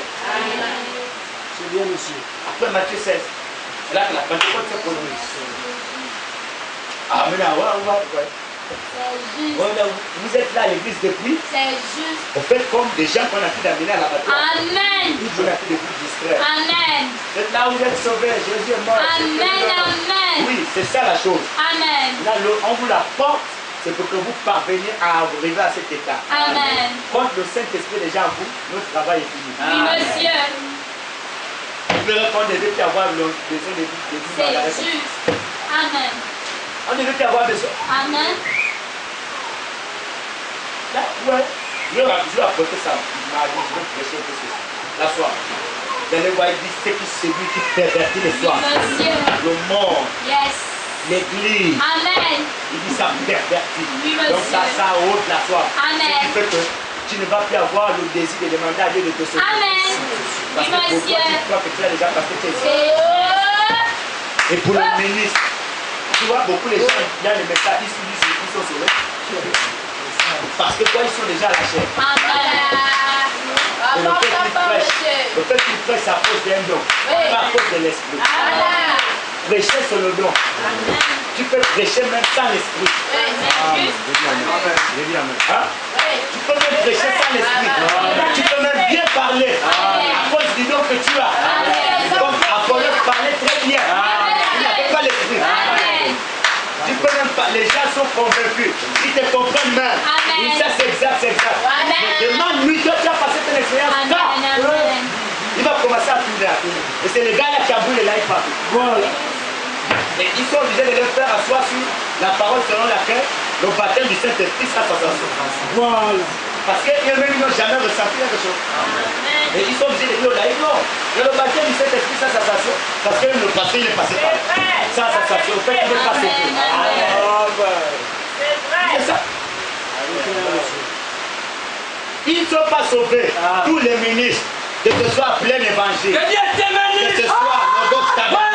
[SPEAKER 4] C'est bien, monsieur.
[SPEAKER 3] Après Matthieu 16. C'est là que la Pentecôte s'est produite. Ah, maintenant, ouais. Voilà, vous êtes là à l'église depuis.
[SPEAKER 2] C'est juste.
[SPEAKER 3] Vous faites comme des gens qu'on a pu d'amener à l'abattoir.
[SPEAKER 2] Amen.
[SPEAKER 3] On a fait des coups distraits.
[SPEAKER 2] Amen.
[SPEAKER 3] Vous êtes là où vous êtes sauvés. Jésus est mort.
[SPEAKER 2] Amen.
[SPEAKER 3] Oui, c'est ça la chose.
[SPEAKER 2] Amen.
[SPEAKER 3] Là, on vous la porte, c'est pour que vous parveniez à arriver à cet état.
[SPEAKER 2] Amen.
[SPEAKER 3] Quand le Saint-Esprit est déjà en vous, notre travail est fini.
[SPEAKER 2] Oui, monsieur.
[SPEAKER 3] Vous verrez qu'on ne devait plus avoir besoin de vous.
[SPEAKER 2] C'est juste. Amen.
[SPEAKER 3] On ne devait plus avoir besoin.
[SPEAKER 2] Amen.
[SPEAKER 3] Là, ouais. Je vais apporter ça. Je vais prêcher un peu ceci. La soirée. Vous allez voir, il dit ce qui séduit, qui pervertit les soirs.
[SPEAKER 2] Monsieur.
[SPEAKER 3] Le monde,
[SPEAKER 2] Yes.
[SPEAKER 3] l'église.
[SPEAKER 2] Amen.
[SPEAKER 3] Il dit ça pervertit.
[SPEAKER 2] Oui,
[SPEAKER 3] donc
[SPEAKER 2] monsieur.
[SPEAKER 3] ça ôte la soif.
[SPEAKER 2] Amen.
[SPEAKER 3] Ce qui fait que tu ne vas plus avoir le désir de demander à Dieu de te sauver.
[SPEAKER 2] Amen.
[SPEAKER 3] Parce
[SPEAKER 2] Oui,
[SPEAKER 3] que pour toi,
[SPEAKER 2] monsieur.
[SPEAKER 3] tu crois que tu as déjà passé tes
[SPEAKER 2] C'est
[SPEAKER 3] Et pour le ministre, tu vois, beaucoup de gens, il y a les messages, ils sont sauvés. Parce que quoi, ils sont déjà à la chair. Et le fait qu'il prêche à cause d'un don, pas à cause de l'esprit. Prêcher sur le don. Tu peux prêcher même sans l'esprit. Hein? Tu peux même prêcher sans l'esprit. Tu peux même bien parler à cause du don que tu as. Comme Apollos parlait très bien. Il n'avait pas l'esprit. Tu peux même pas, les gens sont convaincus. Ils te comprennent même. Oui, ça c'est exact, c'est exact. Mais demande-lui, toi tu as passé ton expérience. Il va commencer à tourner. Et c'est le gars là qui a brûlé là, il part. Voilà. Et ils sont obligés de le faire asseoir sur la parole selon laquelle le baptême du Saint-Esprit sera sensation. Voilà. Parce qu'eux-mêmes n'ont jamais ressenti quelque chose. Et ils sont obligés de dire là, non. Et le baptême du Saint-Esprit sans sensation, parce que le pasteur il ne passait pas. Sans sensation, au fait il ne passait plus. C'est ça. Ils ne sont pas sauvés. Tous les ministres, que ce soit plein évangile, que ce soit nos tabac,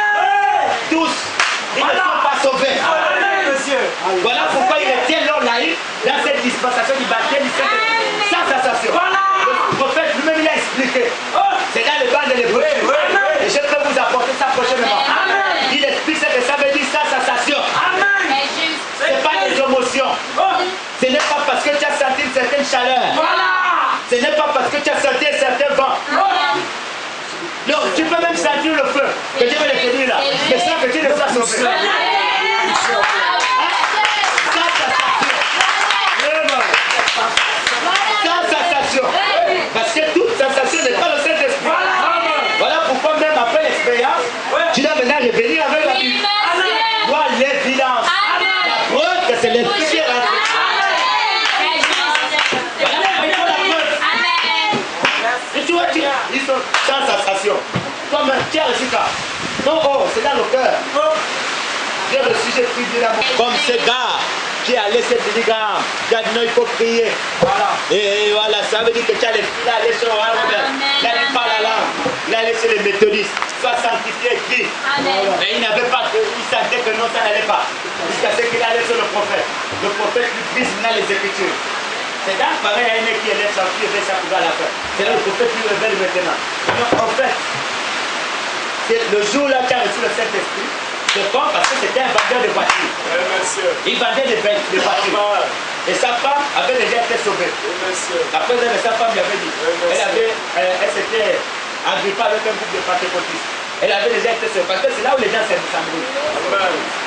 [SPEAKER 3] tous, ils ne sont pas sauvés. Voilà pourquoi ils retiennent leur laïc dans cette dispensation du baptême du Saint-Esprit sans sensation. Le prophète lui-même il a expliqué. C'est dans le banc de l'Écriture. Et je peux vous apporter ça prochainement. Il explique ce que ça veut dire sans sensation. malheur. Ce n'est pas parce que tu as senti un certain vent. Non, tu peux même sentir le feu que Dieu va le tenir là. Mais sans que tu ne sois sauvé. Sans sensation. Parce que toute sensation n'est pas le Saint-Esprit. Voilà pourquoi même après l'expérience, tu dois maintenant revenir avec la vie. Voir l'évidence. La preuve que c'est l'Esprit qui est rentré. Et tu vois, ils sont sans sensation. Comme tu as reçu ça. Non, oh, c'est dans le cœur. J'ai le sujet privé d'amour. Comme ce gars qui a laissé Billy Graham, qui a dit non, il faut prier. Voilà. Et voilà, ça veut dire que tu as allé sur Robert. Il n'allait pas la langue. Il a laissé les méthodistes. Soit sanctifié, écrit. Mais il n'avait pas, il sentait que non, ça n'allait pas. Jusqu'à ce qu'il allait sur le prophète. Le prophète lui brise maintenant les Écritures. C'est dans pareil à un mec qui élève sa fille et fait sa coupe à la fin. C'est là le prophète qui le révèle maintenant. Donc en fait, le jour-là tu as reçu le Saint-Esprit, c'est comme parce que c'était un vendeur de voitures. Il vendait des voitures. Et sa femme avait déjà été sauvée. La présidente de sa femme lui avait dit, elle s'était agrippée avec un groupe de pentecôtistes. Elle avait déjà été sauvée. Parce que c'est là où les gens s'embrouillent.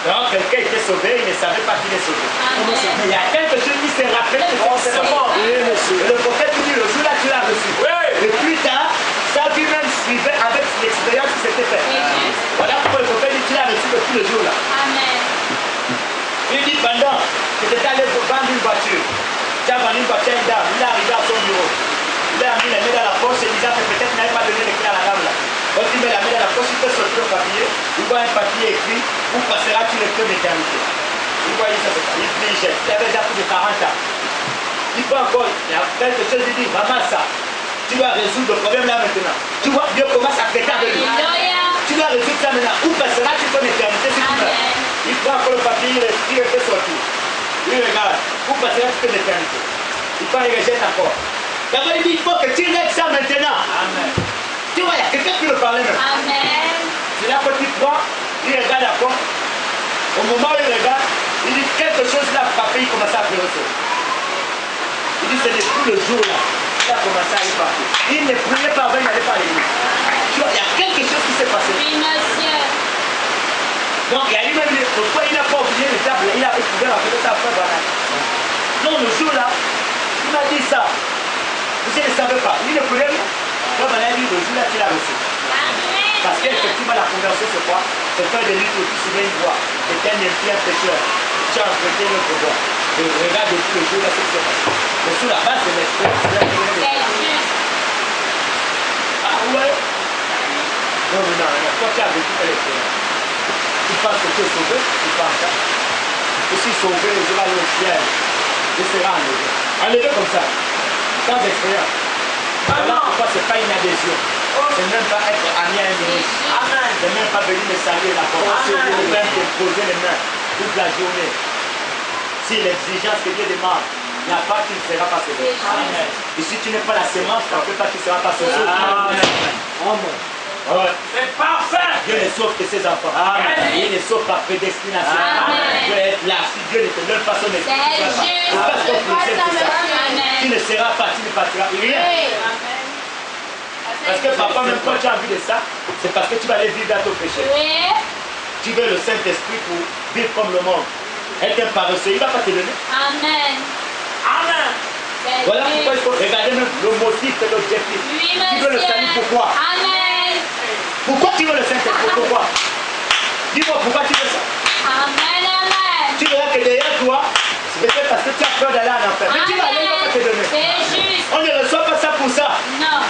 [SPEAKER 3] Donc quelqu'un était sauvé, il ne savait pas qu'il est sauvé. Mais il y a quelque chose qui s'est rappelé que c'est mort. Et le prophète lui dit, le jour-là tu l'as reçu. Et plus tard, sa vie même suivait avec l'expérience qui s'était faite. Voilà pourquoi le prophète dit, tu l'as reçu depuis le jour-là. Il dit, pendant que tu étais allé vendre une voiture, tu as vendu une voiture à une dame, il est arrivé à son bureau. Il a mis les mains dans la poche et disant que peut-être il n'avait pas donné les clés à la dame là. Quand il met la main dans la poche, il peut sortir le papier, il voit un papier écrit, où passeras-tu le feu d'éternité. Il voit ça, il plie, il jette. Il avait déjà plus de 40 ans. Il peut encore, il y a quelque chose, il dit, maman ça, tu dois résoudre le problème là maintenant. Tu vois, Dieu commence à prêter avec lui. Tu dois résoudre ça maintenant. Où passeras-tu ton éternité si tu meurs? Il prend encore le papier, il le fait sortir. Il regarde, où passeras-tu ton éternité? Il prend, il rejette encore. D'abord il dit, il faut que tu règles ça maintenant. Amen. Tu vois, il y a quelqu'un qui le parlait même. Amen. C'est là que tu prends, il regarde encore. Au moment où il regarde, il dit quelque chose l'a frappé, il commence à pleurer. Il dit, c'est depuis le jour là, il a commencé à y partir. Il ne priait pas avant, il n'allait pas à l'église. Tu vois, il y a quelque chose qui s'est passé. Oui, monsieur. Donc, il a lui-même dit, pourquoi il n'a pas oublié les tables, il a étudié la photo de sa frère banane. Non, le jour là, il m'a dit ça. Vous ne savez pas. Il ne pouvait pas. Comme on a dit, le jour là, tu l'as reçu. Parce qu'effectivement, la conversion, c'est quoi? C'est faire des luttes aussi sur une voie. C'est un impie, un pécheur. Tu as emprunté notre voie. Et regarde depuis le jour là, ce qui s'est passé. Mais sur la base de l'expérience, c'est là que je vais. Ah ouais? Non, mais non, quand tu as vécu l'expérience, tu penses que tu es sauvé, tu penses ça. Je suis sauvé, je vais aller au ciel. Je serai enlevé. Enlevé comme ça. Sans expérience. Voilà pourquoi ce n'est pas une adhésion. Ce n'est même pas être ami à un ministre. Ce n'est même pas venir me saluer la porte. Ou même te poser les mains toute la journée. Si l'exigence que Dieu demande n'y a pas, tu ne seras pas sauvé. Et si tu n'es pas la sémence, tu ne peux pas, tu ne seras pas sauvé. C'est parfait. Dieu ne sauve que ses enfants. Il ne sauve par prédestination. Dieu est là. Si Dieu ne te donne pas son esprit, tu ne seras pas, tu ne partiras rien. Parce que papa, même quand tu as envie de ça, c'est parce que tu vas aller vivre dans ton péché. Tu veux le Saint-Esprit pour vivre comme le monde. Être un paresseux, il ne va pas te donner. Amen. Amen. Voilà pourquoi il faut regarder même le motif et l'objectif. Tu veux le salut, pourquoi? Amen. Pourquoi tu veux le Saint-Esprit? Pourquoi? Dis-moi pourquoi tu veux ça. Amen, amen. Tu verras que derrière toi, c'est peut-être parce que tu as peur d'aller en enfer. Mais tu vas aller, il ne va pas te donner. C'est juste. On ne reçoit pas ça pour ça. Non.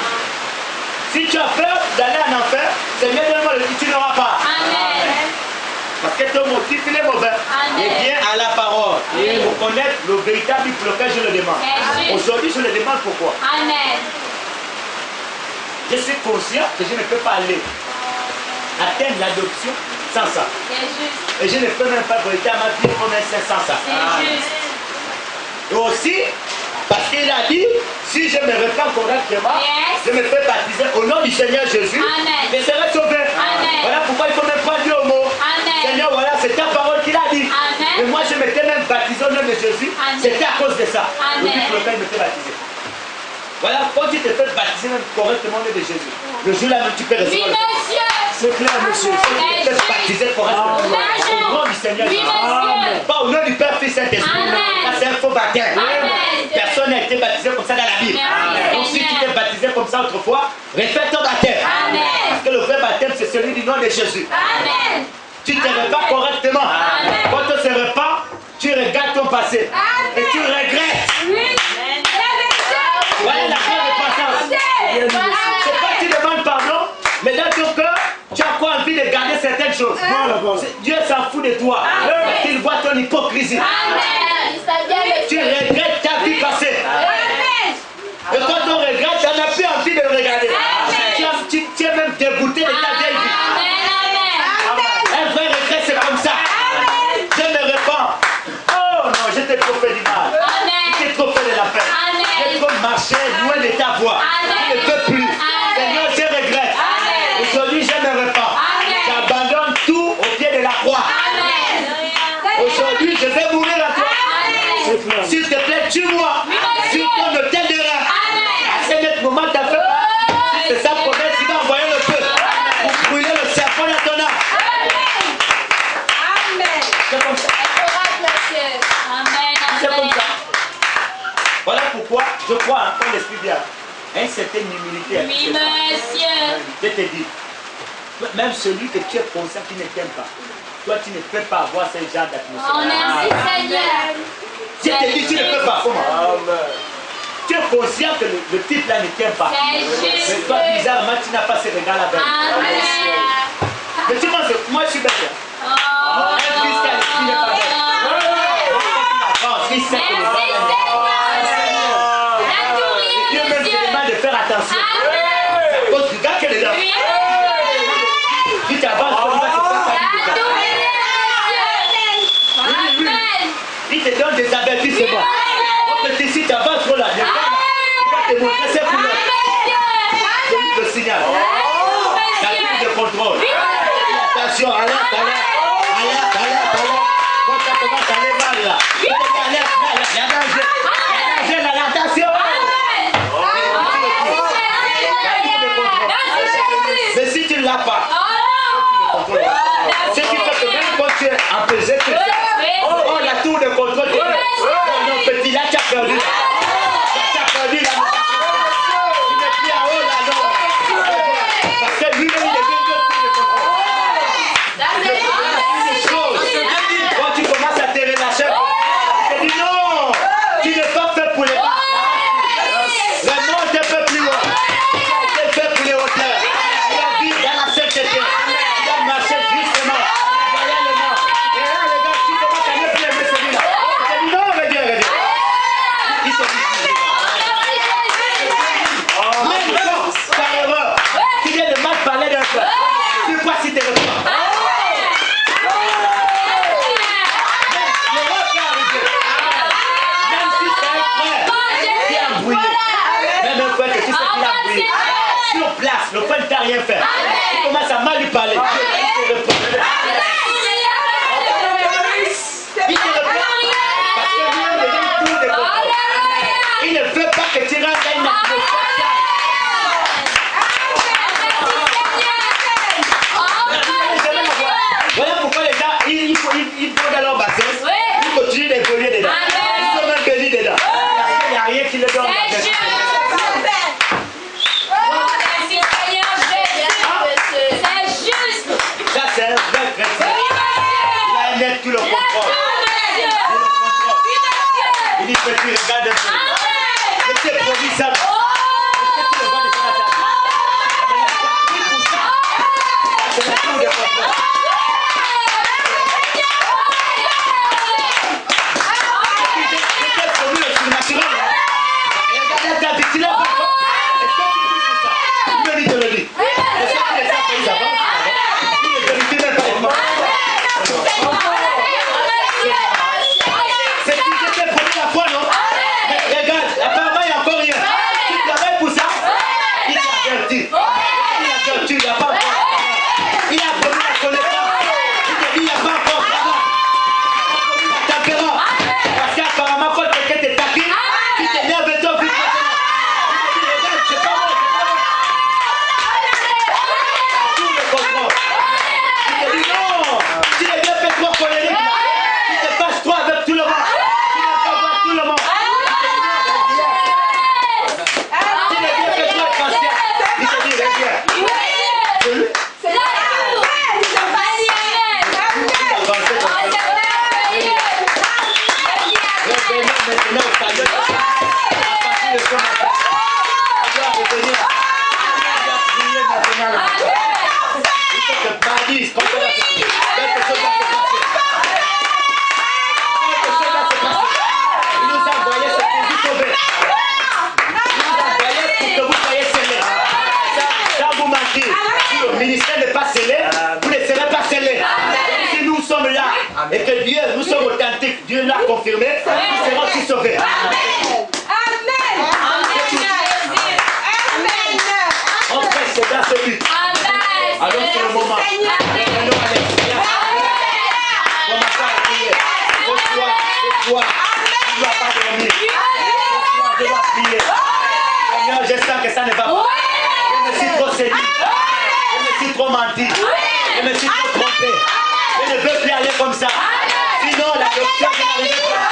[SPEAKER 3] Si tu as peur d'aller en enfer, c'est mieux de le dire, tu n'auras pas. Amen. Parce que ton motif, il est mauvais. Amen. Et viens à la parole. Et pour connaître le véritable pour lequel je le demande. Aujourd'hui, je le demande pourquoi. Amen. Je suis conscient que je ne peux pas aller atteindre l'adoption sans ça. Et je ne peux même pas véritablement vivre comme un saint sans ça. Et aussi, parce qu'il a dit, si je me répands correctement, je me fais baptiser au nom du Seigneur Jésus, je serai sauvé. Voilà pourquoi il ne faut même pas dire au mot. Seigneur, voilà, c'est ta parole qu'il a dit. Et moi, je m'étais même baptisé au nom de Jésus. C'était à cause de ça. Le but pour lequel il me fait baptiser. tu te fais baptiser même correctement au nom de Jésus, le jour-là même tu peux
[SPEAKER 2] Oui,
[SPEAKER 3] recevoir le
[SPEAKER 2] monsieur.
[SPEAKER 3] C'est clair, monsieur. Tu te fais baptiser correctement au nom du Seigneur
[SPEAKER 2] Oui,
[SPEAKER 3] Jésus.
[SPEAKER 2] monsieur.
[SPEAKER 3] Pas au nom du Père, Fils, Saint-Esprit.
[SPEAKER 2] Amen.
[SPEAKER 3] Ça, c'est un faux baptême.
[SPEAKER 2] Amen.
[SPEAKER 3] Personne n'a été baptisé comme ça dans la Bible.
[SPEAKER 2] Merci,
[SPEAKER 3] Donc si tu
[SPEAKER 2] Seigneur.
[SPEAKER 3] t'es baptisé comme ça autrefois, refais ton baptême.
[SPEAKER 2] Amen.
[SPEAKER 3] Parce que le vrai baptême, c'est celui du nom de Jésus.
[SPEAKER 2] Amen.
[SPEAKER 3] Tu te repars correctement.
[SPEAKER 2] Amen.
[SPEAKER 3] Quand tu te repars, tu regardes ton passé.
[SPEAKER 2] Amen.
[SPEAKER 3] Et tu regrettes.
[SPEAKER 2] Oui.
[SPEAKER 3] Voilà la fin de passage. C'est pas que tu demandes pardon, mais dans ton cœur, tu as quoi envie de garder certaines choses. Dieu s'en fout de toi. Parce qu'il voit ton hypocrisie.
[SPEAKER 2] Amen.
[SPEAKER 3] Tu regrettes ta vie passée.
[SPEAKER 2] Amen.
[SPEAKER 3] Et quand on regrette, tu n'as plus envie de le regarder. Tu es même dégoûté de ta vieille vie.
[SPEAKER 2] Amen.
[SPEAKER 3] Un vrai regret, c'est comme ça. Je me répands. Oh non, je t'ai trop fait du mal. Je t'ai trop fait de la peine.
[SPEAKER 2] Amen.
[SPEAKER 3] J'ai trop marché loin de ta voix. Je ne peux plus. Seigneur, je regrette. Aujourd'hui, je me répands. J'abandonne tout au pied de la croix. Aujourd'hui, je vais mourir à toi. S'il te plaît, tue-moi. Sur ton hôtel de rein. À ce moment, tu as fait pas. C'est sa promesse, il va envoyer le feu pour brûler le serpent dans ton âme. C'est comme ça. C'est comme ça. Voilà pourquoi je crois en l'esprit bien. Une certaine humilité.
[SPEAKER 2] Oui, monsieur.
[SPEAKER 3] Je te dis, même celui que tu es conscient qui ne t'aime pas, toi tu ne peux pas avoir ce genre d'atmosphère.
[SPEAKER 2] Oh, merci, Seigneur.
[SPEAKER 3] Je te dis, tu ne peux pas. Comment? Tu es conscient que le type là ne t'aime pas.
[SPEAKER 2] C'est juste.
[SPEAKER 3] Mais toi, bizarrement, tu n'as pas ce regard là-bas.
[SPEAKER 2] Amen.
[SPEAKER 3] Mais tu penses que moi je suis bête.
[SPEAKER 2] Oh,
[SPEAKER 3] Un fils qui a l'esprit n'est pas bête. Il sait que le
[SPEAKER 2] merci, Seigneur. La tourille,
[SPEAKER 3] Dieu même te
[SPEAKER 2] monsieur.
[SPEAKER 3] demande de faire attention.
[SPEAKER 2] Amen.
[SPEAKER 3] Parce que regarde que les gens,
[SPEAKER 2] Oui.
[SPEAKER 3] si tu avances, il va te faire
[SPEAKER 2] La
[SPEAKER 3] ça.
[SPEAKER 2] tourille, monsieur. Amen.
[SPEAKER 3] Il te donne des avertissements. Parce que si tu avances trop là, il va te montrer ses couleurs. C'est lui le signal. La prise de contrôle. Attention, alerte, alerte. Alerte, alerte, alerte. Quand ça commence à aller mal là. Alerte, il y a danger. Il y a danger là, attention. Mais si tu ne l'as pas, ce qui fait que même quand tu es empesé, tu sais. Oh, la tour de contrôle. Non, petit, là, tu as perdu. Tu as perdu là. Tu n'es plus en haut là, non. Parce que lui, il est bien de choses. Quand tu commences à te relâcher, tu dis non, tu n'es pas fait pour les bas. Le monde est fait plus haut. Tu es fait pour les hauteurs. Tu as vu dans la sainteté. Tu as marché justement. Royalement. Et là, les gars, tu commences à ne plus aimer celui-là. Tu dis non, regarde. Il se dit. Même quand, par erreur, tu viens de mal parler d'un frère. Tu vois si tu es reprends. L'erreur peut arriver. Même si c'est un frère qui a embrouillé. Même un frère que tu sais qu'il a embrouillé. Sur place, le frère ne t'a rien fait. Tu commences à mal lui parler. Il te reprend. Il te reprend. Parce que lui, il devient tout de contrôle. Il ne veut pas que tu rentres dans une atmosphère. Voilà pourquoi les gens, ils vont dans leur bassin, ils continuent d'évoluer dedans. Ils sont même bénis dedans. Parce qu'il n'y a rien qui les donne. Ça, c'est un vrai chrétien. Il a un être qui le contrôle. Il dit, petit, regarde un peu. Je t'ai promis ça. Est-ce que tu le vois déjà dans ta vie? C'est la tour de contrôle. Je t'ai promis le surnaturel. Regardez ta vie, tu l'as pas. Est-ce que tu pries pour ça? Il me dit de le dire. Est-ce que tu les as payés avant? Il ne vérifie même pas les mots. C'est qui je t'ai promis la foi, non? Mais regarde, apparemment il n'y a encore rien. Tu travailles pour ça? Il t'a averti. Il a averti, il n'y a pas encore. Il a promis la connaissance. Il te dit, il n'y a pas encore. Il a promis la tempérance. Parce qu'apparemment, quand quelqu'un te taquine, tu t'énerves et toi, vite. Il te dit, regarde, maintenant au salut. À partir de ce matin, on doit revenir. On doit prier maintenant là. Il faut que Paris, quelque chose va se passer. Quelque chose va se passer. Il nous a envoyé ce pour vous sauver. Il nous a envoyé pour que vous soyez scellés. Sans vous mentir, si le ministère n'est pas scellé, vous ne serez pas scellés. Si nous sommes là et que Dieu, nous sommes authentiques, Dieu l'a confirmé, nous serons aussi sauvés. On fait c'est dans ce but. Alors c'est le moment. Venons à l'expiation. Commençons à prier. Ce soir, tu ne dois pas dormir. Ce soir, je dois prier. Seigneur, je sens que ça ne va pas. Je me suis trop séduit. Je me suis trop menti. Je me suis trop trompé. Je ne veux plus aller comme ça. Sinon, la question qui n'arrive pas.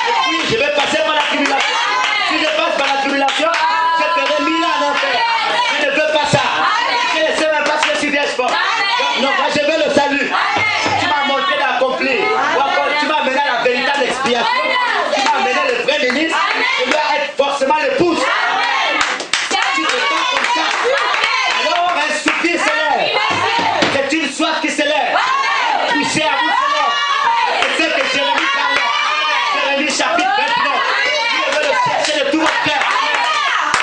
[SPEAKER 3] Et puis, je vais passer par la tribulation. Si je passe par la tribulation, je ferai 1000 ans en enfer. Je ne veux pas ça. Je ne sais même pas si je suis vierge fort. Non, moi je veux le salut. Tu m'as montré d'accomplir. Ou encore, tu m'as mené à la véritable expiation. Tu m'as mené le vrai ministre. Je dois être forcément l'épouse. Tu ne fais pas comme ça. Alors, un soupir s'élève. C'est une soif qui s'élève. Touchez à vous s'élève. C'est ce que Jérémie parlait. Jérémie chapitre 29. Dieu veut le chercher de tout votre cœur.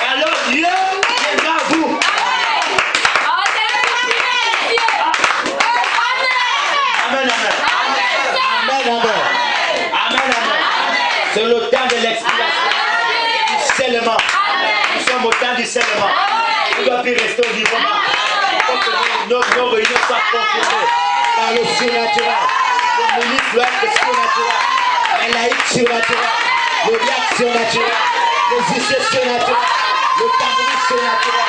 [SPEAKER 3] Et alors, Dieu viendra à vous. Amen, amen. Amen, amen. Amen, amen. C'est le temps de l'expiation et du scellement. Nous sommes au temps du scellement. On ne doit plus rester au niveau. Il faut que nos réunions soient confirmées par le surnaturel. Le ministre doit être surnaturel. Les laïcs surnaturels. Le diacre surnaturel. Les usés surnaturels. Le tambour surnaturel.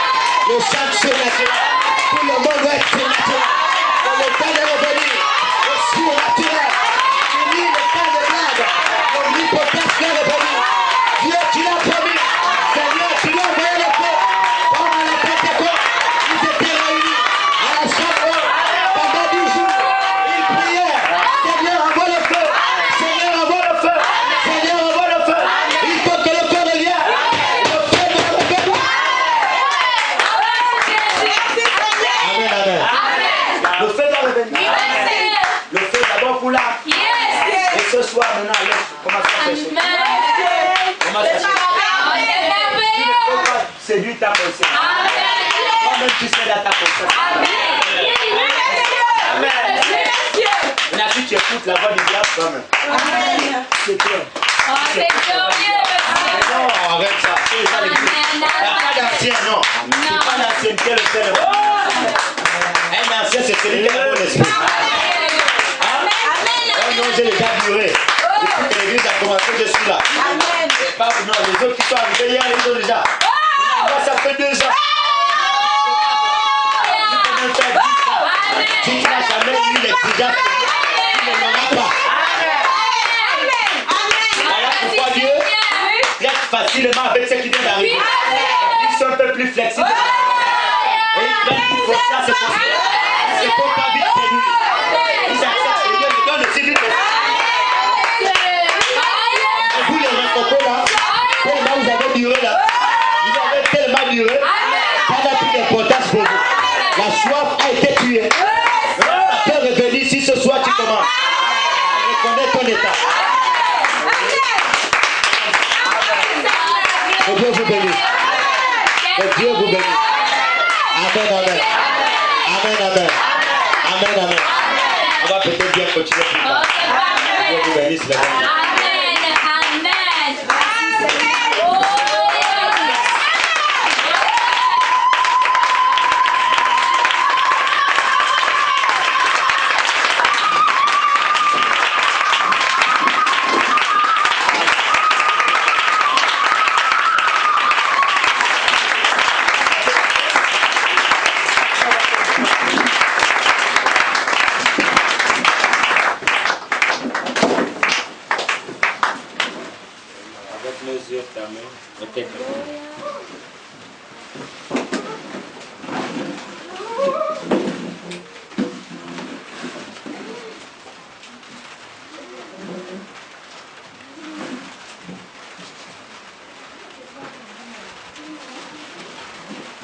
[SPEAKER 3] Le chant surnaturel. Tout le monde doit être surnaturel. Dans le temps de revenir. Le surnaturel. Fini le temps de blague. L'omnipotence doit revenir. Dieu, tu l'as promis. Seigneur, tu l'as envoyé le feu. Comme à la Pentecôte, ils étaient réunis à la chambre pendant 10 jours. Ils prièrent. Seigneur, envoie le feu. Seigneur, envoie le feu. Seigneur, envoie le feu. Il faut que le feu revienne. Le feu doit revenir. Amen, amen. Le feu doit revenir. Le feu d'abord pour l'âme. Et ce soir, maintenant, allez, commence à chercher. Commence à chercher. Tu ne peux pas séduire ta conscience. Toi-même, tu sais dans ta conscience. Amen. Maintenant, si tu écoutes la voix du diable, toi-même. C'est toi. Non, arrête ça. C'est ça l'église. Il n'y a pas d'ancien, non. C'est pas l'ancienneté le fait. Un ancien, c'est celui qui a le bon esprit. Oh non, j'ai déjà duré. Depuis que l'église a commencé, je suis là. Pas, non, les autres qui sont arrivés hier, ils ont déjà. Moi, ça fait 2 ans. Si tu n'as jamais eu l'exigence, tu ne l'auras pas. Voilà pourquoi Dieu traite facilement avec ceux qui viennent d'arriver. Ils sont un peu plus flexibles. Et ils prennent plus confiance. Il ne faut pas vite séduire. Ils acceptent et Dieu les donne aussi vite. Et vous les racontos là, tellement vous avez duré là, vous avez tellement duré, ça n'a plus d'importance pour vous. La soif a été tuée. Ça peut revenir si ce soir tu commences à reconnaître ton état. Que Dieu vous bénisse. Que Dieu vous bénisse. Amen, amen. Amen, amen. Amen, amen. On va peut-être bien continuer plus tard. Que Dieu vous bénisse, les gars.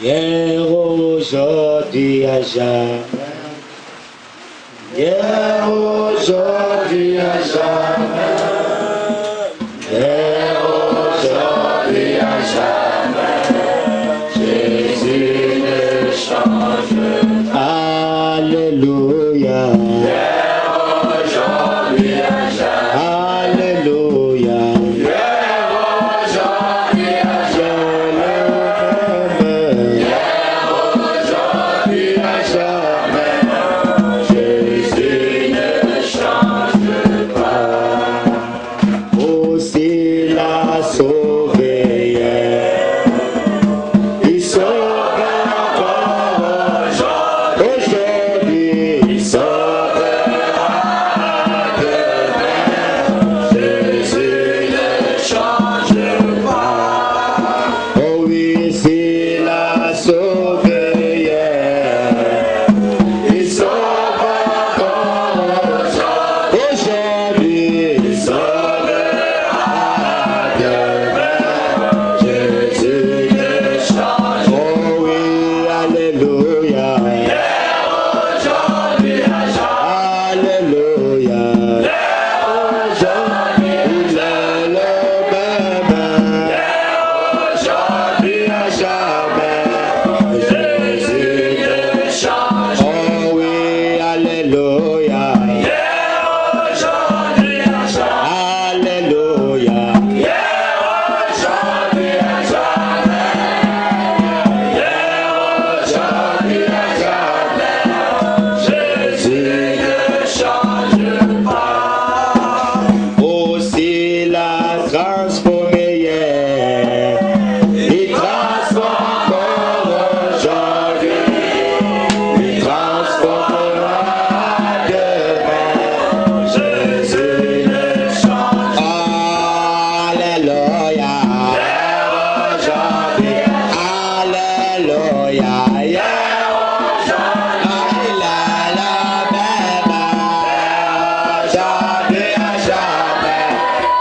[SPEAKER 1] hier, aujourd'hui, à jamais. Hier, aujourd'hui, à jamais. Hier, aujourd'hui, à jamais. Jésus ne change pas. Alléluia. Hier, aujourd'hui, à jamais. Alléluia. Hier, aujourd'hui, à jamais. Hier, aujourd'hui, à jamais. Jésus ne change pas. Aussi l'a sauvé hier. Il sauve encore aujourd'hui. Il sauvera demain. Jésus ne change pas. Oh oui, s'il a sauvé hier, il sauve encore aujourd'hui. Il sauvera demain. Jésus ne change. Oh oui, alléluia. Hier, aujourd'hui, à jamais. Alléluia. Hier, aujourd'hui, il est le même. Hier, aujourd'hui, à jamais. Jésus ne change. Oh oui, alléluia. Hier, aujourd'hui, à jamais. Alléluia. Hier, aujourd'hui, à jamais. Hier, aujourd'hui, à jamais. Jésus ne change pas. Aussi l'a transformé hier. Il transforme encore aujourd'hui. Il transformera demain. Jésus ne change. Alléluia. Hier, aujourd'hui. Alléluia. Hier, aujourd'hui. Il est le même. Aujourd'hui, à jamais.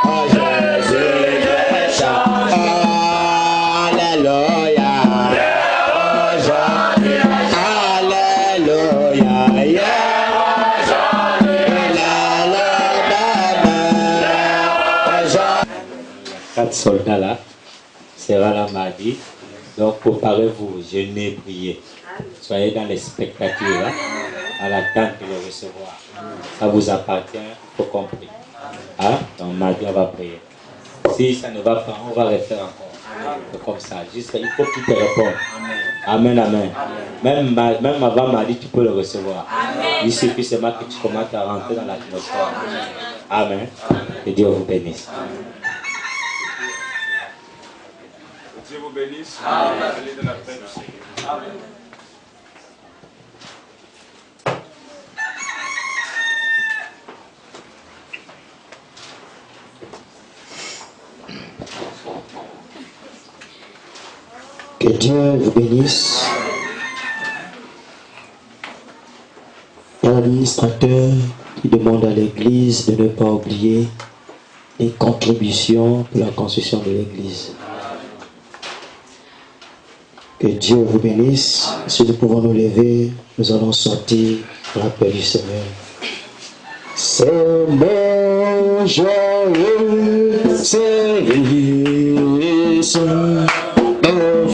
[SPEAKER 1] Oh, Jésus ne change. Alléluia. Hier, aujourd'hui. Alléluia. Hier, aujourd'hui. Il est le même. 4 soldats là sera la mardi. Donc préparez-vous, jeûnez, priez. Soyez dans l'expectative, hein, à l'attente de le recevoir. Ça vous appartient, il faut compris. Hein? Donc mardi, on va prier. Si ça ne va pas, on va refaire encore. C'est comme ça. Juste, il faut qu'il te réponde. Amen, amen. Même avant mardi, tu peux le recevoir. Il suffit seulement que tu commences à rentrer dans l'atmosphère. Amen. Que Dieu vous bénisse.
[SPEAKER 5] Dieu vous bénisse. Allez dans la paix du Seigneur. Amen.
[SPEAKER 6] Que Dieu vous bénisse. Il y a l'administrateur qui demande à l'Église de ne pas oublier les contributions pour la construction de l'Église. Que Dieu vous bénisse. Si nous pouvons nous lever, nous allons sortir pour la paix du Seigneur. C'est mon joyeux service.